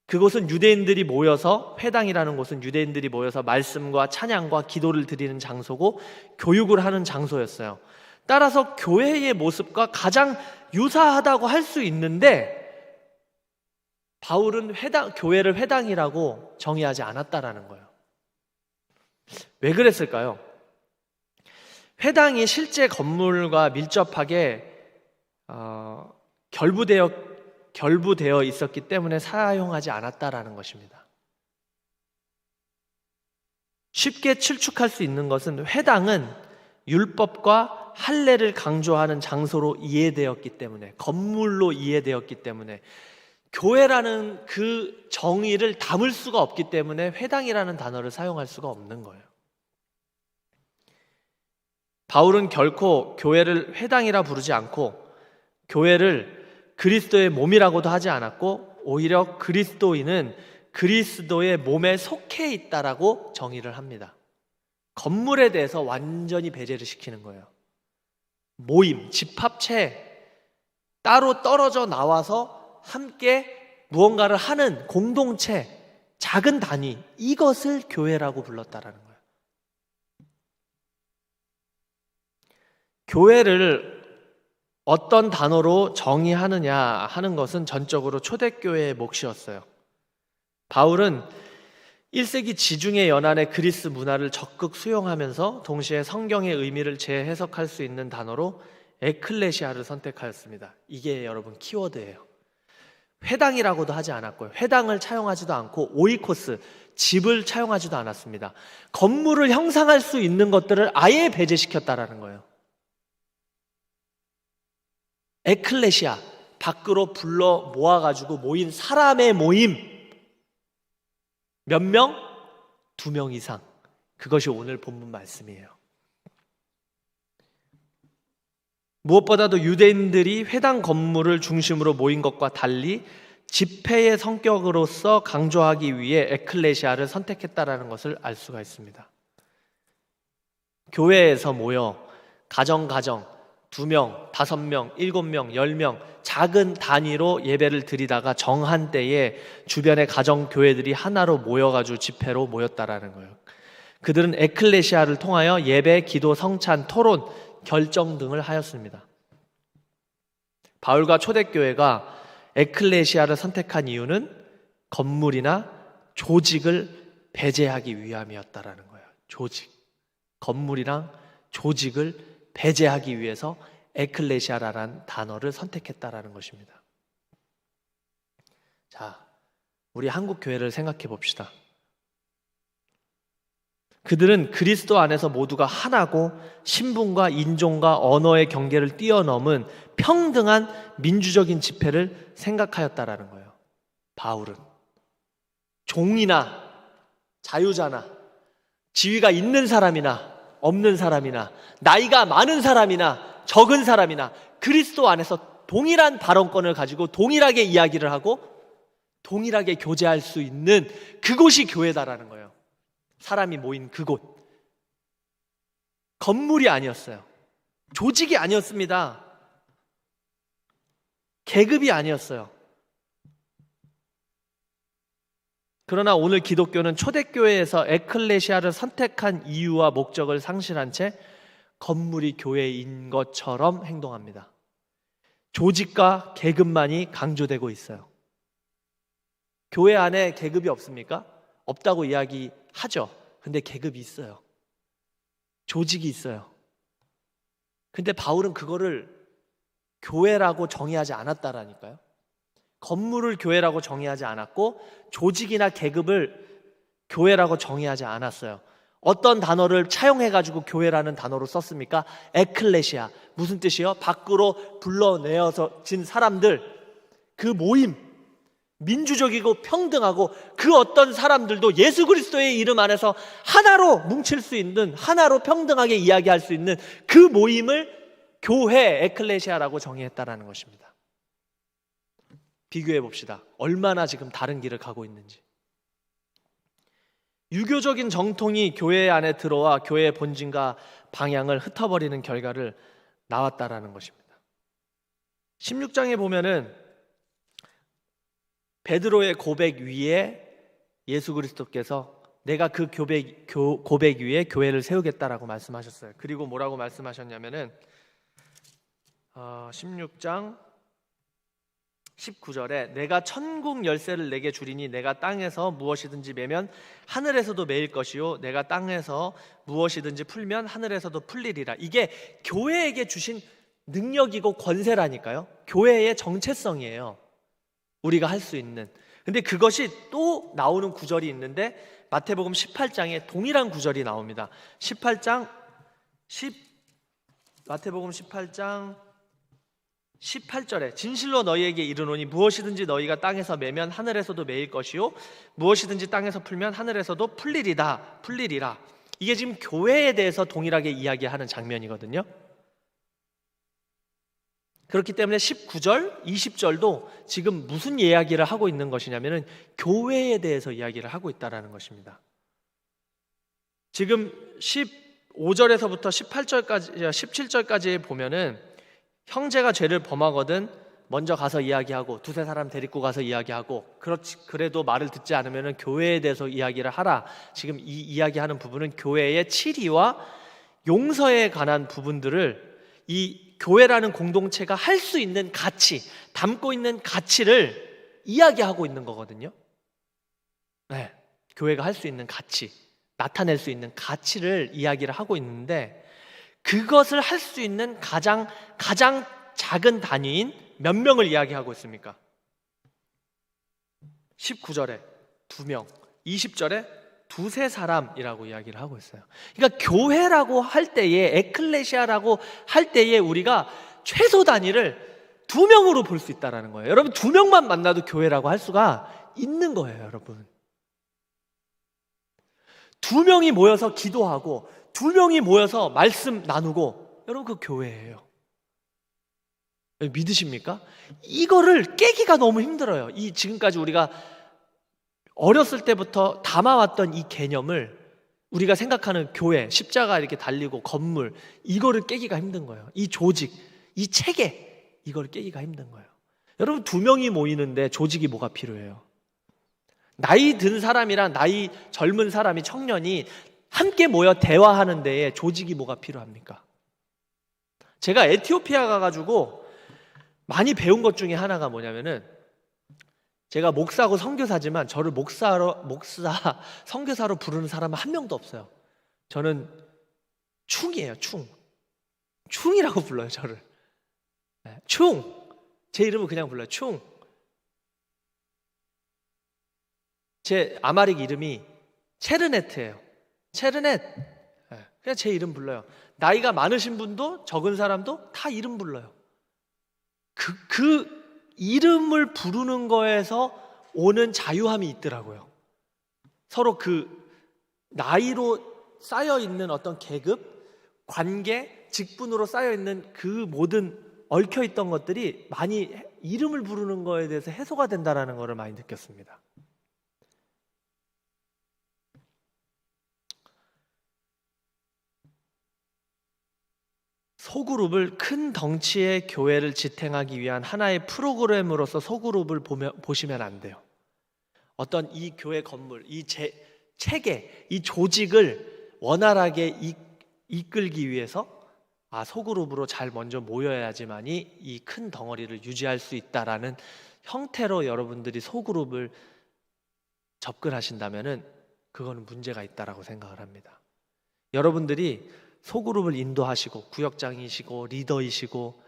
그곳은 유대인들이 모여서, 회당이라는 곳은 유대인들이 모여서 말씀과 찬양과 기도를 드리는 장소고 교육을 하는 장소였어요. 따라서 교회의 모습과 가장 유사하다고 할 수 있는데 바울은 교회를 회당이라고 정의하지 않았다라는 거예요. 왜 그랬을까요? 회당이 실제 건물과 밀접하게 결부되어 있었기 때문에 사용하지 않았다라는 것입니다. 쉽게 추측할 수 있는 것은 회당은 율법과 할례를 강조하는 장소로 이해되었기 때문에, 건물로 이해되었기 때문에, 교회라는 그 정의를 담을 수가 없기 때문에 회당이라는 단어를 사용할 수가 없는 거예요. 바울은 결코 교회를 회당이라 부르지 않고 교회를 그리스도의 몸이라고도 하지 않았고, 오히려 그리스도인은 그리스도의 몸에 속해 있다라고 정의를 합니다. 건물에 대해서 완전히 배제를 시키는 거예요. 모임, 집합체, 따로 떨어져 나와서 함께 무언가를 하는 공동체, 작은 단위, 이것을 교회라고 불렀다라는 거예요. 교회를 어떤 단어로 정의하느냐 하는 것은 전적으로 초대교회의 몫이었어요. 바울은 1세기 지중해 연안의 그리스 문화를 적극 수용하면서 동시에 성경의 의미를 재해석할 수 있는 단어로 에클레시아를 선택하였습니다. 이게 여러분 키워드예요. 회당이라고도 하지 않았고요. 회당을 차용하지도 않고 오이코스, 집을 차용하지도 않았습니다. 건물을 형상할 수 있는 것들을 아예 배제시켰다라는 거예요. 에클레시아, 밖으로 불러 모아가지고 모인 사람의 모임, 몇 명? 2명 이상. 그것이 오늘 본문 말씀이에요. 무엇보다도 유대인들이 회당 건물을 중심으로 모인 것과 달리 집회의 성격으로서 강조하기 위해 에클레시아를 선택했다라는 것을 알 수가 있습니다. 교회에서 모여 가정 2명, 5명, 7명, 10명 작은 단위로 예배를 드리다가 정한 때에 주변의 가정교회들이 하나로 모여가지고 집회로 모였다라는 거예요. 그들은 에클레시아를 통하여 예배, 기도, 성찬, 토론, 결정 등을 하였습니다. 바울과 초대교회가 에클레시아를 선택한 이유는 건물이나 조직을 배제하기 위함이었다라는 거예요. 조직, 건물이랑 조직을 배제하기 위해서 에클레시아라는 단어를 선택했다라는 것입니다. 자, 우리 한국 교회를 생각해 봅시다. 그들은 그리스도 안에서 모두가 하나고 신분과 인종과 언어의 경계를 뛰어넘은 평등한 민주적인 집회를 생각하였다라는 거예요. 바울은 종이나 자유자나 지위가 있는 사람이나 없는 사람이나 나이가 많은 사람이나 적은 사람이나 그리스도 안에서 동일한 발언권을 가지고 동일하게 이야기를 하고 동일하게 교제할 수 있는 그곳이 교회다라는 거예요. 사람이 모인 그곳. 건물이 아니었어요. 조직이 아니었습니다. 계급이 아니었어요. 그러나 오늘 기독교는 초대교회에서 에클레시아를 선택한 이유와 목적을 상실한 채 건물이 교회인 것처럼 행동합니다. 조직과 계급만이 강조되고 있어요. 교회 안에 계급이 없습니까? 없다고 이야기하죠. 근데 계급이 있어요. 조직이 있어요. 근데 바울은 그거를 교회라고 정의하지 않았다라니까요. 건물을 교회라고 정의하지 않았고 조직이나 계급을 교회라고 정의하지 않았어요. 어떤 단어를 차용해가지고 교회라는 단어로 썼습니까? 에클레시아. 무슨 뜻이요? 밖으로 불러내어서 진 사람들, 그 모임, 민주적이고 평등하고 그 어떤 사람들도 예수 그리스도의 이름 안에서 하나로 뭉칠 수 있는, 하나로 평등하게 이야기할 수 있는 그 모임을 교회, 에클레시아라고 정의했다라는 것입니다. 비교해 봅시다. 얼마나 지금 다른 길을 가고 있는지. 유교적인 정통이 교회 안에 들어와 교회의 본질과 방향을 흩어버리는 결과를 나왔다라는 것입니다. 16장에 보면은 베드로의 고백 위에 예수 그리스도께서 내가 그 고백 위에 교회를 세우겠다라고 말씀하셨어요. 그리고 뭐라고 말씀하셨냐면은 16장 19절에 내가 천국 열쇠를 내게 주리니 내가 땅에서 무엇이든지 매면 하늘에서도 매일 것이요 내가 땅에서 무엇이든지 풀면 하늘에서도 풀리리라. 이게 교회에게 주신 능력이고 권세라니까요. 교회의 정체성이에요. 우리가 할 수 있는. 근데 그것이 또 나오는 구절이 있는데 마태복음 18장에 동일한 구절이 나옵니다. 마태복음 18장 18절에 진실로 너희에게 이르노니 무엇이든지 너희가 땅에서 매면 하늘에서도 매일 것이요 무엇이든지 땅에서 풀면 하늘에서도 풀리리라. 이게 지금 교회에 대해서 동일하게 이야기하는 장면이거든요. 그렇기 때문에 19절, 20절도 지금 무슨 이야기를 하고 있는 것이냐면은 교회에 대해서 이야기를 하고 있다라는 것입니다. 지금 15절에서부터 17절까지 보면은 형제가 죄를 범하거든 먼저 가서 이야기하고 두세 사람 데리고 가서 이야기하고 그래도 말을 듣지 않으면 교회에 대해서 이야기를 하라. 지금 이 이야기하는 부분은 교회의 치리와 용서에 관한 부분들을 이 교회라는 공동체가 할 수 있는 가치, 담고 있는 가치를 이야기하고 있는 거거든요. 네, 교회가 할 수 있는 가치, 나타낼 수 있는 가치를 이야기를 하고 있는데 그것을 할 수 있는 가장 작은 단위인 몇 명을 이야기하고 있습니까? 19절에 2명, 20절에 두세 사람이라고 이야기를 하고 있어요. 그러니까 교회라고 할 때에, 에클레시아라고 할 때에 우리가 최소 단위를 2명으로 볼 수 있다는 거예요. 여러분 2명만 만나도 교회라고 할 수가 있는 거예요. 여러분 2명이 모여서 기도하고 2명이 모여서 말씀 나누고 여러분 그 교회예요. 믿으십니까? 이거를 깨기가 너무 힘들어요. 이 지금까지 우리가 어렸을 때부터 담아왔던 이 개념을 우리가 생각하는 교회, 십자가 이렇게 달리고 건물 이거를 깨기가 힘든 거예요. 이 조직, 이 체계 이걸 깨기가 힘든 거예요. 여러분 2명이 모이는데 조직이 뭐가 필요해요? 나이 든 사람이랑 나이 젊은 사람이 청년이 함께 모여 대화하는 데에 조직이 뭐가 필요합니까? 제가 에티오피아 가가지고 많이 배운 것 중에 하나가 뭐냐면은 제가 목사고 선교사지만 저를 선교사로 부르는 사람은 한 명도 없어요. 저는 충이에요. 충이라고 불러요. 저를. 제 이름을 그냥 불러요. 제 아마릭 이름이 체르네트예요. 체르넷. 그냥 제 이름 불러요. 나이가 많으신 분도 적은 사람도 다 이름 불러요. 그 이름을 부르는 거에서 오는 자유함이 있더라고요. 서로 그 나이로 쌓여있는 어떤 계급, 관계, 직분으로 쌓여있는 그 모든 얽혀있던 것들이 많이 이름을 부르는 거에 대해서 해소가 된다는 것을 많이 느꼈습니다. 소그룹을 큰 덩치의 교회를 지탱하기 위한 하나의 프로그램으로서 소그룹을 보시면 안 돼요. 어떤 이 교회 건물, 이 체계, 이 조직을 원활하게 이끌기 위해서 소그룹으로 잘 먼저 모여야지만이 이 큰 덩어리를 유지할 수 있다라는 형태로 여러분들이 소그룹을 접근하신다면은 그거는 문제가 있다라고 생각을 합니다. 여러분들이 소그룹을 인도하시고 구역장이시고 리더이시고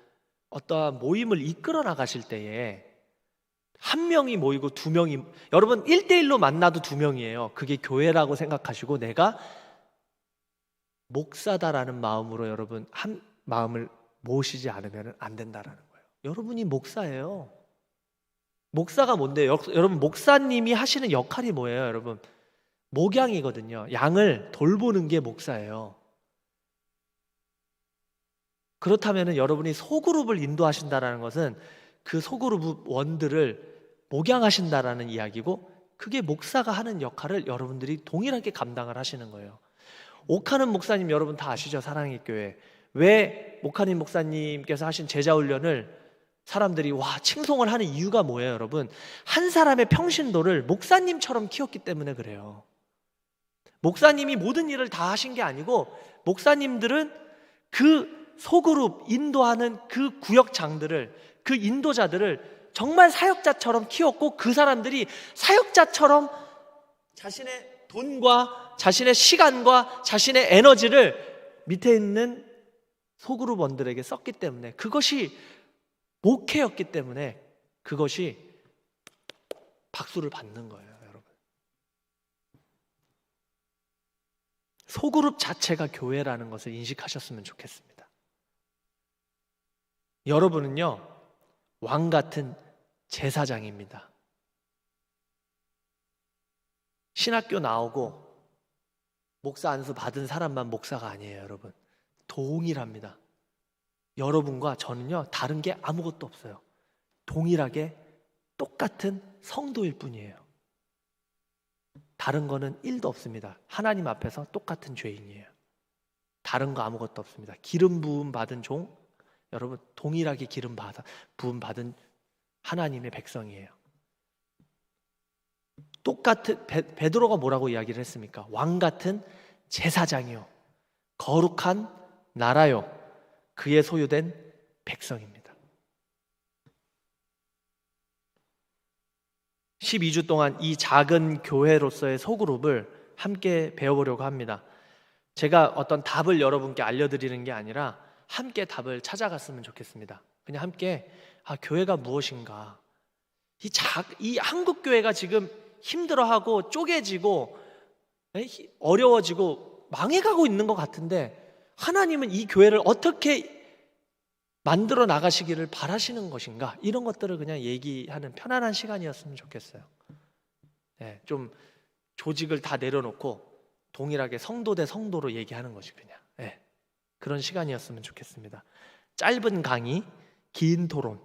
어떠한 모임을 이끌어 나가실 때에 한 명이 모이고 두 명이, 여러분 1대1로 만나도 두 명이에요. 그게 교회라고 생각하시고 내가 목사다라는 마음으로 여러분 한 마음을 모시지 않으면 안 된다라는 거예요. 여러분이 목사예요. 목사가 뭔데요? 여러분 목사님이 하시는 역할이 뭐예요? 여러분 목양이거든요. 양을 돌보는 게 목사예요. 그렇다면 여러분이 소그룹을 인도하신다라는 것은 그 소그룹 원들을 목양하신다라는 이야기고, 그게 목사가 하는 역할을 여러분들이 동일하게 감당을 하시는 거예요. 오카는 목사님 여러분 다 아시죠? 사랑의 교회. 왜 오카님 목사님께서 하신 제자 훈련을 사람들이 칭송을 하는 이유가 뭐예요? 여러분 한 사람의 평신도를 목사님처럼 키웠기 때문에 그래요. 목사님이 모든 일을 다 하신 게 아니고 목사님들은 그 소그룹 인도하는 그 구역장들을, 그 인도자들을 정말 사역자처럼 키웠고, 그 사람들이 사역자처럼 자신의 돈과 자신의 시간과 자신의 에너지를 밑에 있는 소그룹원들에게 썼기 때문에, 그것이 목회였기 때문에 그것이 박수를 받는 거예요. 여러분 소그룹 자체가 교회라는 것을 인식하셨으면 좋겠습니다. 여러분은요 왕 같은 제사장입니다. 신학교 나오고 목사 안수 받은 사람만 목사가 아니에요. 여러분 동일합니다. 여러분과 저는요 다른 게 아무것도 없어요. 동일하게 똑같은 성도일 뿐이에요. 다른 거는 1도 없습니다. 하나님 앞에서 똑같은 죄인이에요. 다른 거 아무것도 없습니다. 기름 부음 받은 종, 여러분 동일하게 기름 부음 받은 하나님의 백성이에요. 똑같은 베드로가 뭐라고 이야기를 했습니까? 왕 같은 제사장이요 거룩한 나라요 그의 소유된 백성입니다. 12주 동안 이 작은 교회로서의 소그룹을 함께 배워보려고 합니다. 제가 어떤 답을 여러분께 알려드리는 게 아니라 함께 답을 찾아갔으면 좋겠습니다. 그냥 함께 교회가 무엇인가, 이 한국 교회가 지금 힘들어하고 쪼개지고 어려워지고 망해가고 있는 것 같은데, 하나님은 이 교회를 어떻게 만들어 나가시기를 바라시는 것인가, 이런 것들을 그냥 얘기하는 편안한 시간이었으면 좋겠어요. 좀 조직을 다 내려놓고 동일하게 성도 대 성도로 얘기하는 것이 그냥 그런 시간이었으면 좋겠습니다. 짧은 강의, 긴 토론,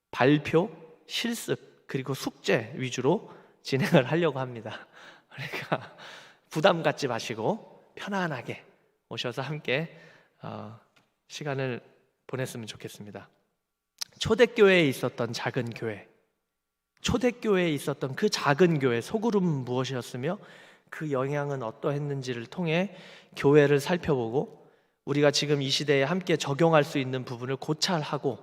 발표, 실습, 그리고 숙제 위주로 진행을 하려고 합니다. 그러니까 부담 갖지 마시고 편안하게 오셔서 함께 시간을 보냈으면 좋겠습니다. 초대교회에 있었던 작은 교회, 초대교회에 있었던 그 작은 교회 소그룹은 무엇이었으며 그 영향은 어떠했는지를 통해 교회를 살펴보고, 우리가 지금 이 시대에 함께 적용할 수 있는 부분을 고찰하고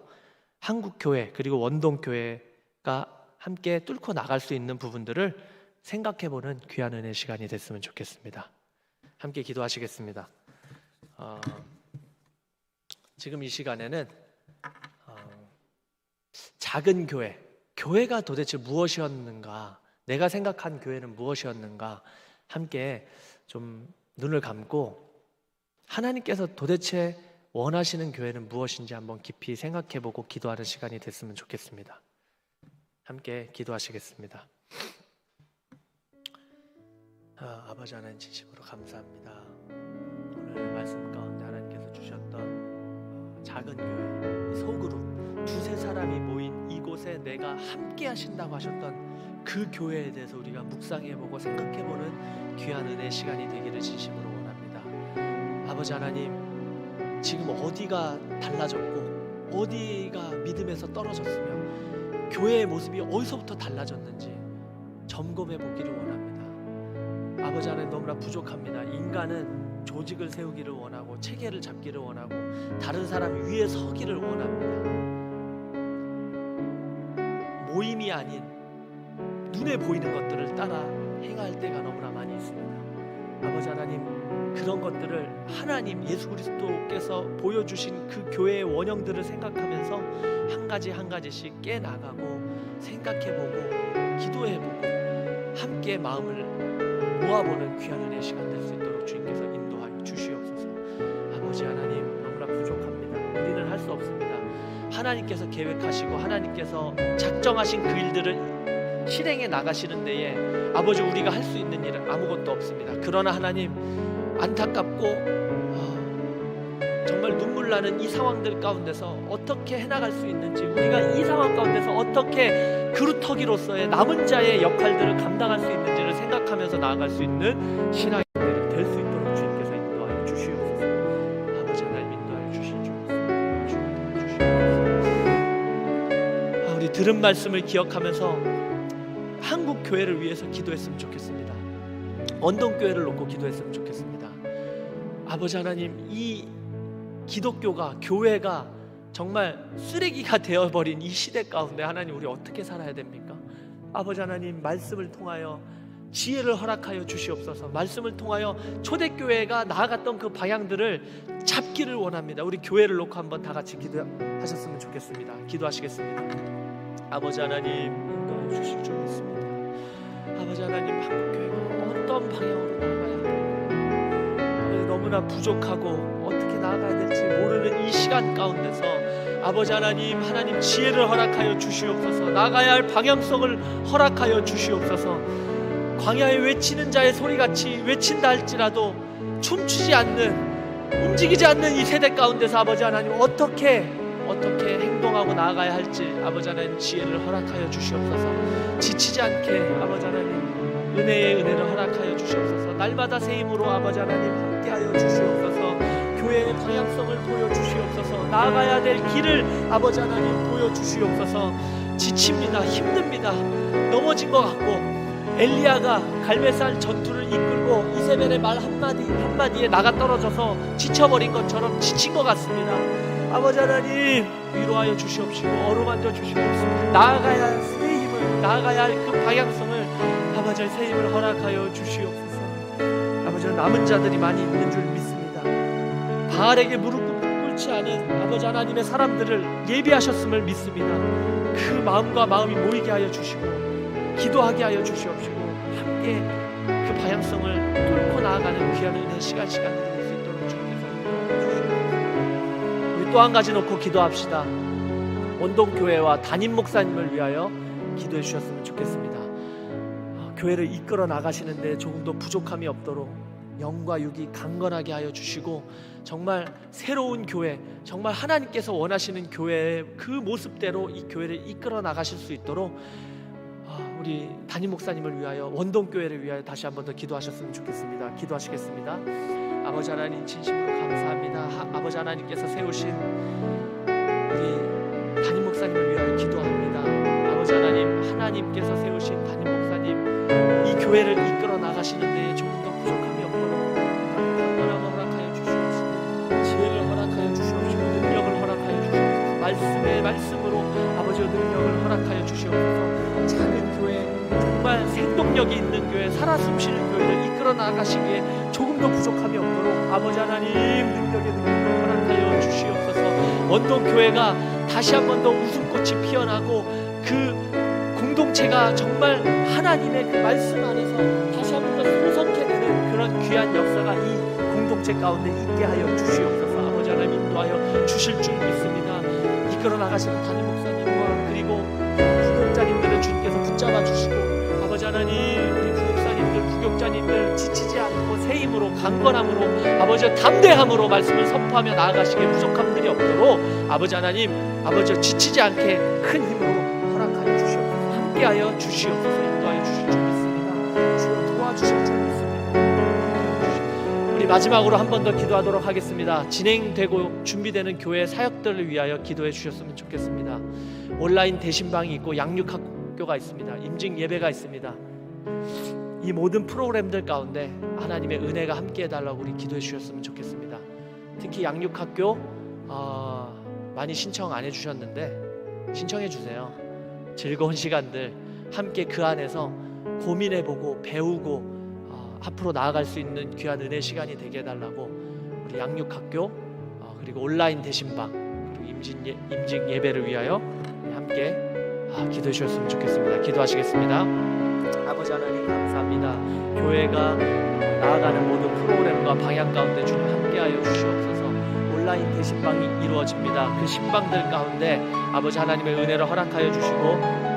한국교회 그리고 원동교회가 함께 뚫고 나갈 수 있는 부분들을 생각해보는 귀한 은혜 시간이 됐으면 좋겠습니다. 함께 기도하시겠습니다. 지금 이 시간에는 작은 교회가 도대체 무엇이었는가, 내가 생각한 교회는 무엇이었는가, 함께 좀 눈을 감고 하나님께서 도대체 원하시는 교회는 무엇인지 한번 깊이 생각해보고 기도하는 시간이 됐으면 좋겠습니다. 함께 기도하시겠습니다. 아버지 하나님, 진심으로 감사합니다. 오늘 말씀 가운데 하나님께서 주셨던 작은 교회, 소그룹, 두세 사람이 모인 이곳에 내가 함께 하신다고 하셨던 그 교회에 대해서 우리가 묵상해보고 생각해보는 귀한 은혜의 시간이 되기를 진심으로 원합니다. 아버지 하나님, 지금 어디가 달라졌고 어디가 믿음에서 떨어졌으며 교회의 모습이 어디서부터 달라졌는지 점검해 보기를 원합니다. 아버지 하나님, 너무나 부족합니다. 인간은 조직을 세우기를 원하고 체계를 잡기를 원하고 다른 사람 위에 서기를 원합니다. 모임이 아닌 눈에 보이는 것들을 따라 행할 때가 너무나 많이 있습니다. 아버지 하나님, 그런 것들을 하나님 예수 그리스도께서 보여주신 그 교회의 원형들을 생각하면서 한 가지 한 가지씩 깨나가고 생각해보고 기도해보고 함께 마음을 모아보는 귀한 은혜의 시간 될 수 있도록 주님께서 인도하여 주시옵소서. 아버지 하나님, 너무나 부족합니다. 우리는 할 수 없습니다. 하나님께서 계획하시고 하나님께서 작정하신 그 일들을 실행해 나가시는 데에 아버지, 우리가 할 수 있는 일은 아무것도 없습니다. 그러나 하나님, 안타깝고 정말 눈물 나는 이 상황들 가운데서 어떻게 해나갈 수 있는지, 우리가 이 상황 가운데서 어떻게 그루터기로서의 남은 자의 역할들을 감당할 수 있는지를 생각하면서 나아갈 수 있는 신앙이 될 수 있도록 주님께서 인도하여 주시옵소서. 아버지 하나님, 인도하여 주실 줄 믿습니다. 우리 들은 말씀을 기억하면서 한국 교회를 위해서 기도했으면 좋겠습니다. 원동교회를 놓고 기도했으면 좋겠습니다. 아버지 하나님, 이 기독교가, 교회가 정말 쓰레기가 되어버린 이 시대 가운데 하나님, 우리 어떻게 살아야 됩니까? 아버지 하나님, 말씀을 통하여 지혜를 허락하여 주시옵소서. 말씀을 통하여 초대교회가 나아갔던 그 방향들을 잡기를 원합니다. 우리 교회를 놓고 한번 다 같이 기도하셨으면 좋겠습니다. 기도하시겠습니다. 아버지 하나님, 인도해 주실 줄 믿습니다. 아버지 하나님, 한국교회가 어떤 방향으로 나아가야 할까? 너무나 부족하고 어떻게 나아가야 될지 모르는 이 시간 가운데서 아버지 하나님, 하나님 지혜를 허락하여 주시옵소서. 나가야 할 방향성을 허락하여 주시옵소서. 광야에 외치는 자의 소리같이 외친다 할지라도 춤추지 않는, 움직이지 않는 이 세대 가운데서 아버지 하나님, 어떻게 행동하고 나아가야 할지 아버지 하나님 지혜를 허락하여 주시옵소서. 지치지 않게 아버지 하나님 은혜의 은혜를 허락하여 주시옵소서. 날마다 새 힘으로 아버지 하나님 함께하여 주시옵소서. 교회의 방향성을 보여주시옵소서. 나아가야 될 길을 아버지 하나님 보여주시옵소서. 지칩니다. 힘듭니다. 넘어진 것 같고, 엘리야가 갈멜산 전투를 이끌고 이세벨의 말 한마디에 나가 떨어져서 지쳐버린 것처럼 지친 것 같습니다. 아버지 하나님, 위로하여 주시옵시고 어루만져 주시고 나아가야 할 새 힘을, 나아가야 할 그 방향성을 아버지 새 힘을 허락하여 주시옵소서. 아버지, 남은 자들이 많이 있는 줄 믿습니다. 바알에게 무릎 꿇지 않은 아버지 하나님의 사람들을 예비하셨음을 믿습니다. 그 마음과 마음이 모이게 하여 주시고 기도하게 하여 주시옵시고 함께 그 방향성을 뚫고 나아가는 귀한 은혜의 시간이 될 수 있도록 주님께서 인도하여 주시옵소서. 우리 또 한 가지 놓고 기도합시다. 원동교회와 담임 목사님을 위하여 기도해 주셨으면 좋겠습니다. 교회를 이끌어 나가시는데 조금도 부족함이 없도록 영과 육이 강건하게 하여 주시고 정말 새로운 교회, 정말 하나님께서 원하시는 교회의 그 모습대로 이 교회를 이끌어 나가실 수 있도록 우리 담임 목사님을 위하여, 원동교회를 위하여 다시 한 번 더 기도하셨으면 좋겠습니다. 기도하시겠습니다. 아버지 하나님, 진심으로 감사합니다. 아버지 하나님께서 세우신 우리 담임 목사님을 위하여 기도합니다. 아버지 하나님, 하나님께서 세우신 담임 목사님, 이 교회를 이끌어 나가시는데 조금 더 부족함이 없도록 강건함을 허락하여 주시옵시고 지혜를 허락하여 주시옵시고 능력을 허락하여 주시옵소서. 말씀의 말씀으로 아버지의 능력을 허락하여 주시옵소서. 작은 교회, 정말 생동력이 있는 교회, 살아 숨쉬는 교회를 이끌어 나가시기에 조금 더 부족함이 없도록 아버지 하나님 능력의 능력을 허락하여 주시옵소서. 원동교회가 다시 한 번 더 웃음꽃이 피어나고 그 공동체가 정말 하나님의 그 말씀 안에서 다시 한 번 더 소성케 되는 그런 귀한 역사가 이 공동체 가운데 있게 하여 주시옵소서. 아버지 하나님 인도하여 주실 줄 믿습니다. 이끌어 나가시는 담임 목사님과 그리고 부교육자님들을 주님께서 붙잡아 주시고 아버지 하나님, 우리 부목사님들, 부교육자님들 지치지 않고 새 힘으로 강건함으로 아버지 담대함으로 말씀을 선포하며 나아가시기에 부족함들이 없도록 아버지 하나님, 아버지 지치지 않게 큰 힘으로 허락하여 주시옵소서. 함께하여 주시옵소서. 인도하여 주실 줄 믿습니다. 주여 도와주실 줄 믿습니다. 우리 마지막으로 한 번 더 기도하도록 하겠습니다. 진행되고 준비되는 교회 사역들을 위하여 기도해 주셨으면 좋겠습니다. 온라인 대신방이 있고 양육학교가 있습니다. 임직 예배가 있습니다. 이 모든 프로그램들 가운데 하나님의 은혜가 함께 해달라고 우리 기도해 주셨으면 좋겠습니다. 특히 양육학교 많이 신청 안 해주셨는데 신청해 주세요. 즐거운 시간들 함께 그 안에서 고민해보고 배우고 앞으로 나아갈 수 있는 귀한 은혜 시간이 되게 해달라고 우리 양육학교 그리고 온라인 대신방 그리고 임직 예배를 위하여 함께 기도해 주셨으면 좋겠습니다. 기도하시겠습니다. 아버지 하나님 감사합니다. 교회가 나아가는 모든 프로그램과 방향 가운데 주님 함께하여 주시옵소서. 온라인 대신방이 이루어집니다. 그 신방들 가운데 아버지 하나님의 은혜를 허락하여 주시고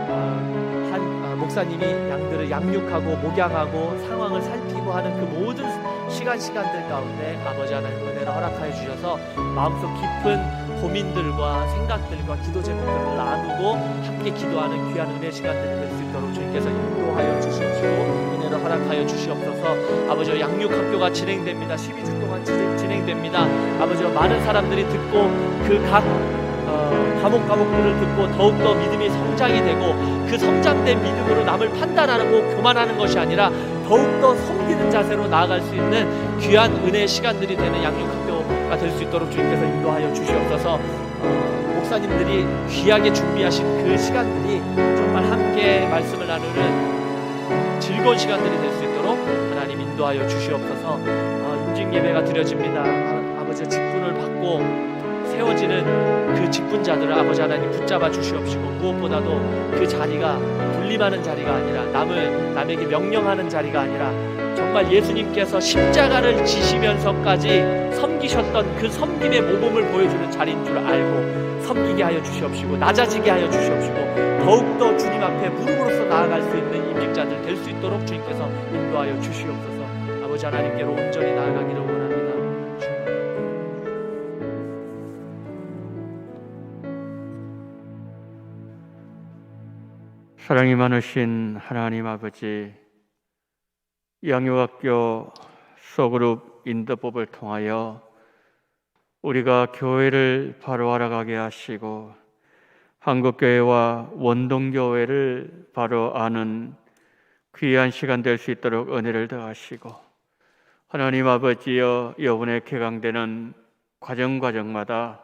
목사님이 양들을 양육하고 목양하고 상황을 살피고 하는 그 모든 시간들 가운데 아버지 하나님 은혜를 허락하여 주셔서 마음속 깊은 고민들과 생각들과 기도 제목들을 나누고 함께 기도하는 귀한 은혜 시간들이 될 수 있도록 주님께서 인도하여 주시옵시고 은혜를 허락하여 주시옵소서. 아버지 양육학교가 진행됩니다. 12주 동안 진행됩니다. 아버지 많은 사람들이 듣고 그 각 과목들을 듣고 더욱더 믿음이 성장이 되고 그 성장된 믿음으로 남을 판단하고 교만하는 것이 아니라 더욱더 섬기는 자세로 나아갈 수 있는 귀한 은혜의 시간들이 되는 양육학교가 될 수 있도록 주님께서 인도하여 주시옵소서. 목사님들이 귀하게 준비하신 그 시간들이 정말 함께 말씀을 나누는 즐거운 시간들이 될 수 있도록 하나님 인도하여 주시옵소서. 임직 예배가 드려집니다. 아버지의 직분을 받고 세워지는 그 직분자들을 아버지 하나님 붙잡아 주시옵시고 무엇보다도 그 자리가 군림하는 자리가 아니라 남에게 명령하는 자리가 아니라 정말 예수님께서 십자가를 지시면서까지 섬기셨던 그 섬김의 모범을 보여주는 자리인 줄 알고 섬기게 하여 주시옵시고 낮아지게 하여 주시옵시고 더욱더 주님 앞에 무릎으로서 나아갈 수 있는 임직자들 될 수 있도록 주님께서 인도하여 주시옵소서. 아버지 하나님께로 온전히 나아가기를 원합니다. 사랑이 많으신 하나님 아버지, 양육학교 소그룹 인도법을 통하여 우리가 교회를 바로 알아가게 하시고 한국교회와 원동교회를 바로 아는 귀한 시간 될 수 있도록 은혜를 더하시고 하나님 아버지여 이번에 개강되는 과정마다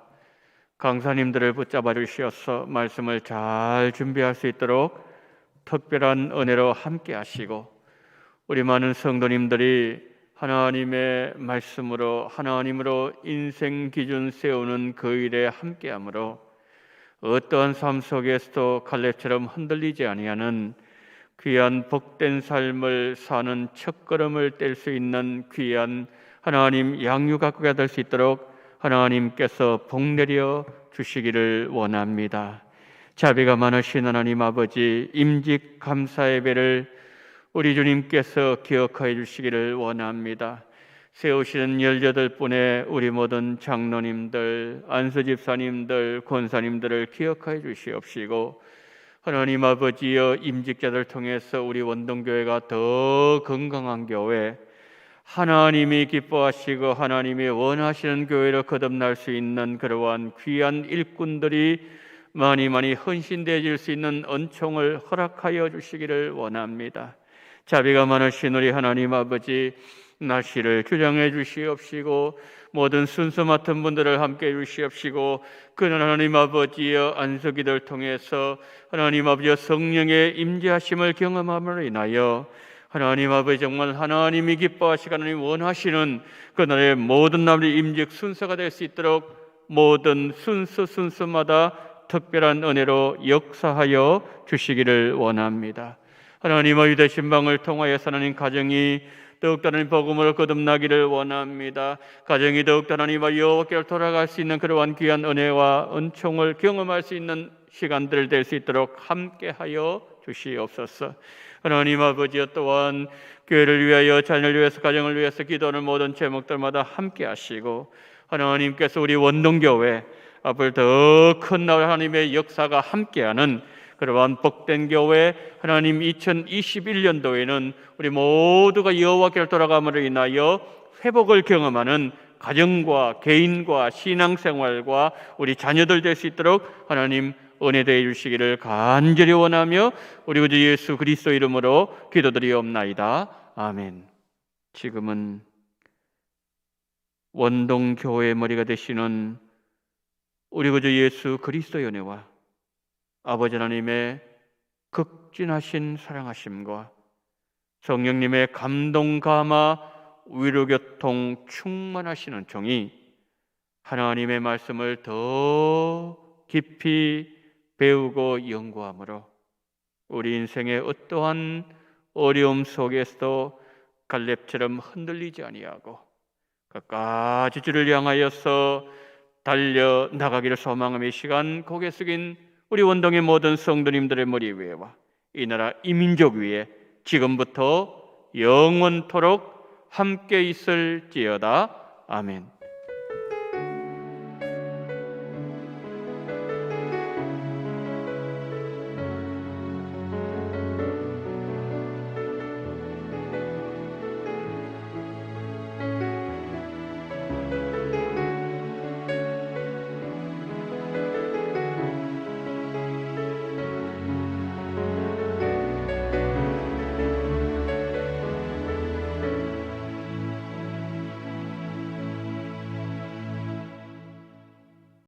강사님들을 붙잡아 주시어서 말씀을 잘 준비할 수 있도록 특별한 은혜로 함께 하시고 우리 많은 성도님들이 하나님의 말씀으로 하나님으로 인생 기준 세우는 그 일에 함께함으로 어떠한 삶 속에서도 갈렙처럼 흔들리지 아니하는 귀한 복된 삶을 사는 첫걸음을 뗄 수 있는 귀한 하나님 양육학교가 될 수 있도록 하나님께서 복내려 주시기를 원합니다. 자비가 많으신 하나님 아버지, 임직 감사 예배를 우리 주님께서 기억하여 주시기를 원합니다. 세우시는 18분의 우리 모든 장로님들, 안수집사님들, 권사님들을 기억하여 주시옵시고 하나님 아버지여 임직자들 통해서 우리 원동교회가 더 건강한 교회, 하나님이 기뻐하시고 하나님이 원하시는 교회로 거듭날 수 있는 그러한 귀한 일꾼들이 많이 헌신되어질 수 있는 은총을 허락하여 주시기를 원합니다. 자비가 많으신 우리 하나님 아버지, 날씨를 주장해 주시옵시고 모든 순서 맡은 분들을 함께 해 주시옵시고 그는 하나님 아버지여 안수기도를 통해서 하나님 아버지여 성령의 임재하심을 경험함으로 인하여 하나님 아버지 정말 하나님이 기뻐하시고 하나님 원하시는 그날의 모든 날의 임직 순서가 될 수 있도록 모든 순서마다 특별한 은혜로 역사하여 주시기를 원합니다. 하나님의 유대 신방을 통하여 하나님 가정이 더욱더 하나님 복음으로 거듭나기를 원합니다. 가정이 더욱더 하나님과 여호와께로 돌아갈 수 있는 그러한 귀한 은혜와 은총을 경험할 수 있는 시간들 될 수 있도록 함께하여 주시옵소서. 하나님 아버지여 또한 교회를 위하여 자녀를 위해서 가정을 위해서 기도하는 모든 제목들마다 함께 하시고 하나님께서 우리 원동교회 앞을 더 큰 나라 하나님의 역사가 함께하는 그러한 복된 교회 하나님 2021년도에는 우리 모두가 여호와께로 돌아감으로 인하여 회복을 경험하는 가정과 개인과 신앙생활과 우리 자녀들 될 수 있도록 하나님 은혜 되어 주시기를 간절히 원하며 우리 구주 예수 그리스도 이름으로 기도드리옵나이다. 아멘. 지금은 원동교회의 머리가 되시는 우리 구주 예수 그리스도의 은혜와 아버지 하나님의 극진하신 사랑하심과 성령님의 감동 감화 위로 교통 충만하시는 종이 하나님의 말씀을 더 깊이 배우고 연구함으로 우리 인생의 어떠한 어려움 속에서도 갈렙처럼 흔들리지 아니하고 끝까지 주를 향하여서 달려 나가기를 소망하며 이 시간 고개 숙인 우리 원동의 모든 성도님들의 머리 위에와 이 나라 이민족 위에 지금부터 영원토록 함께 있을지어다. 아멘.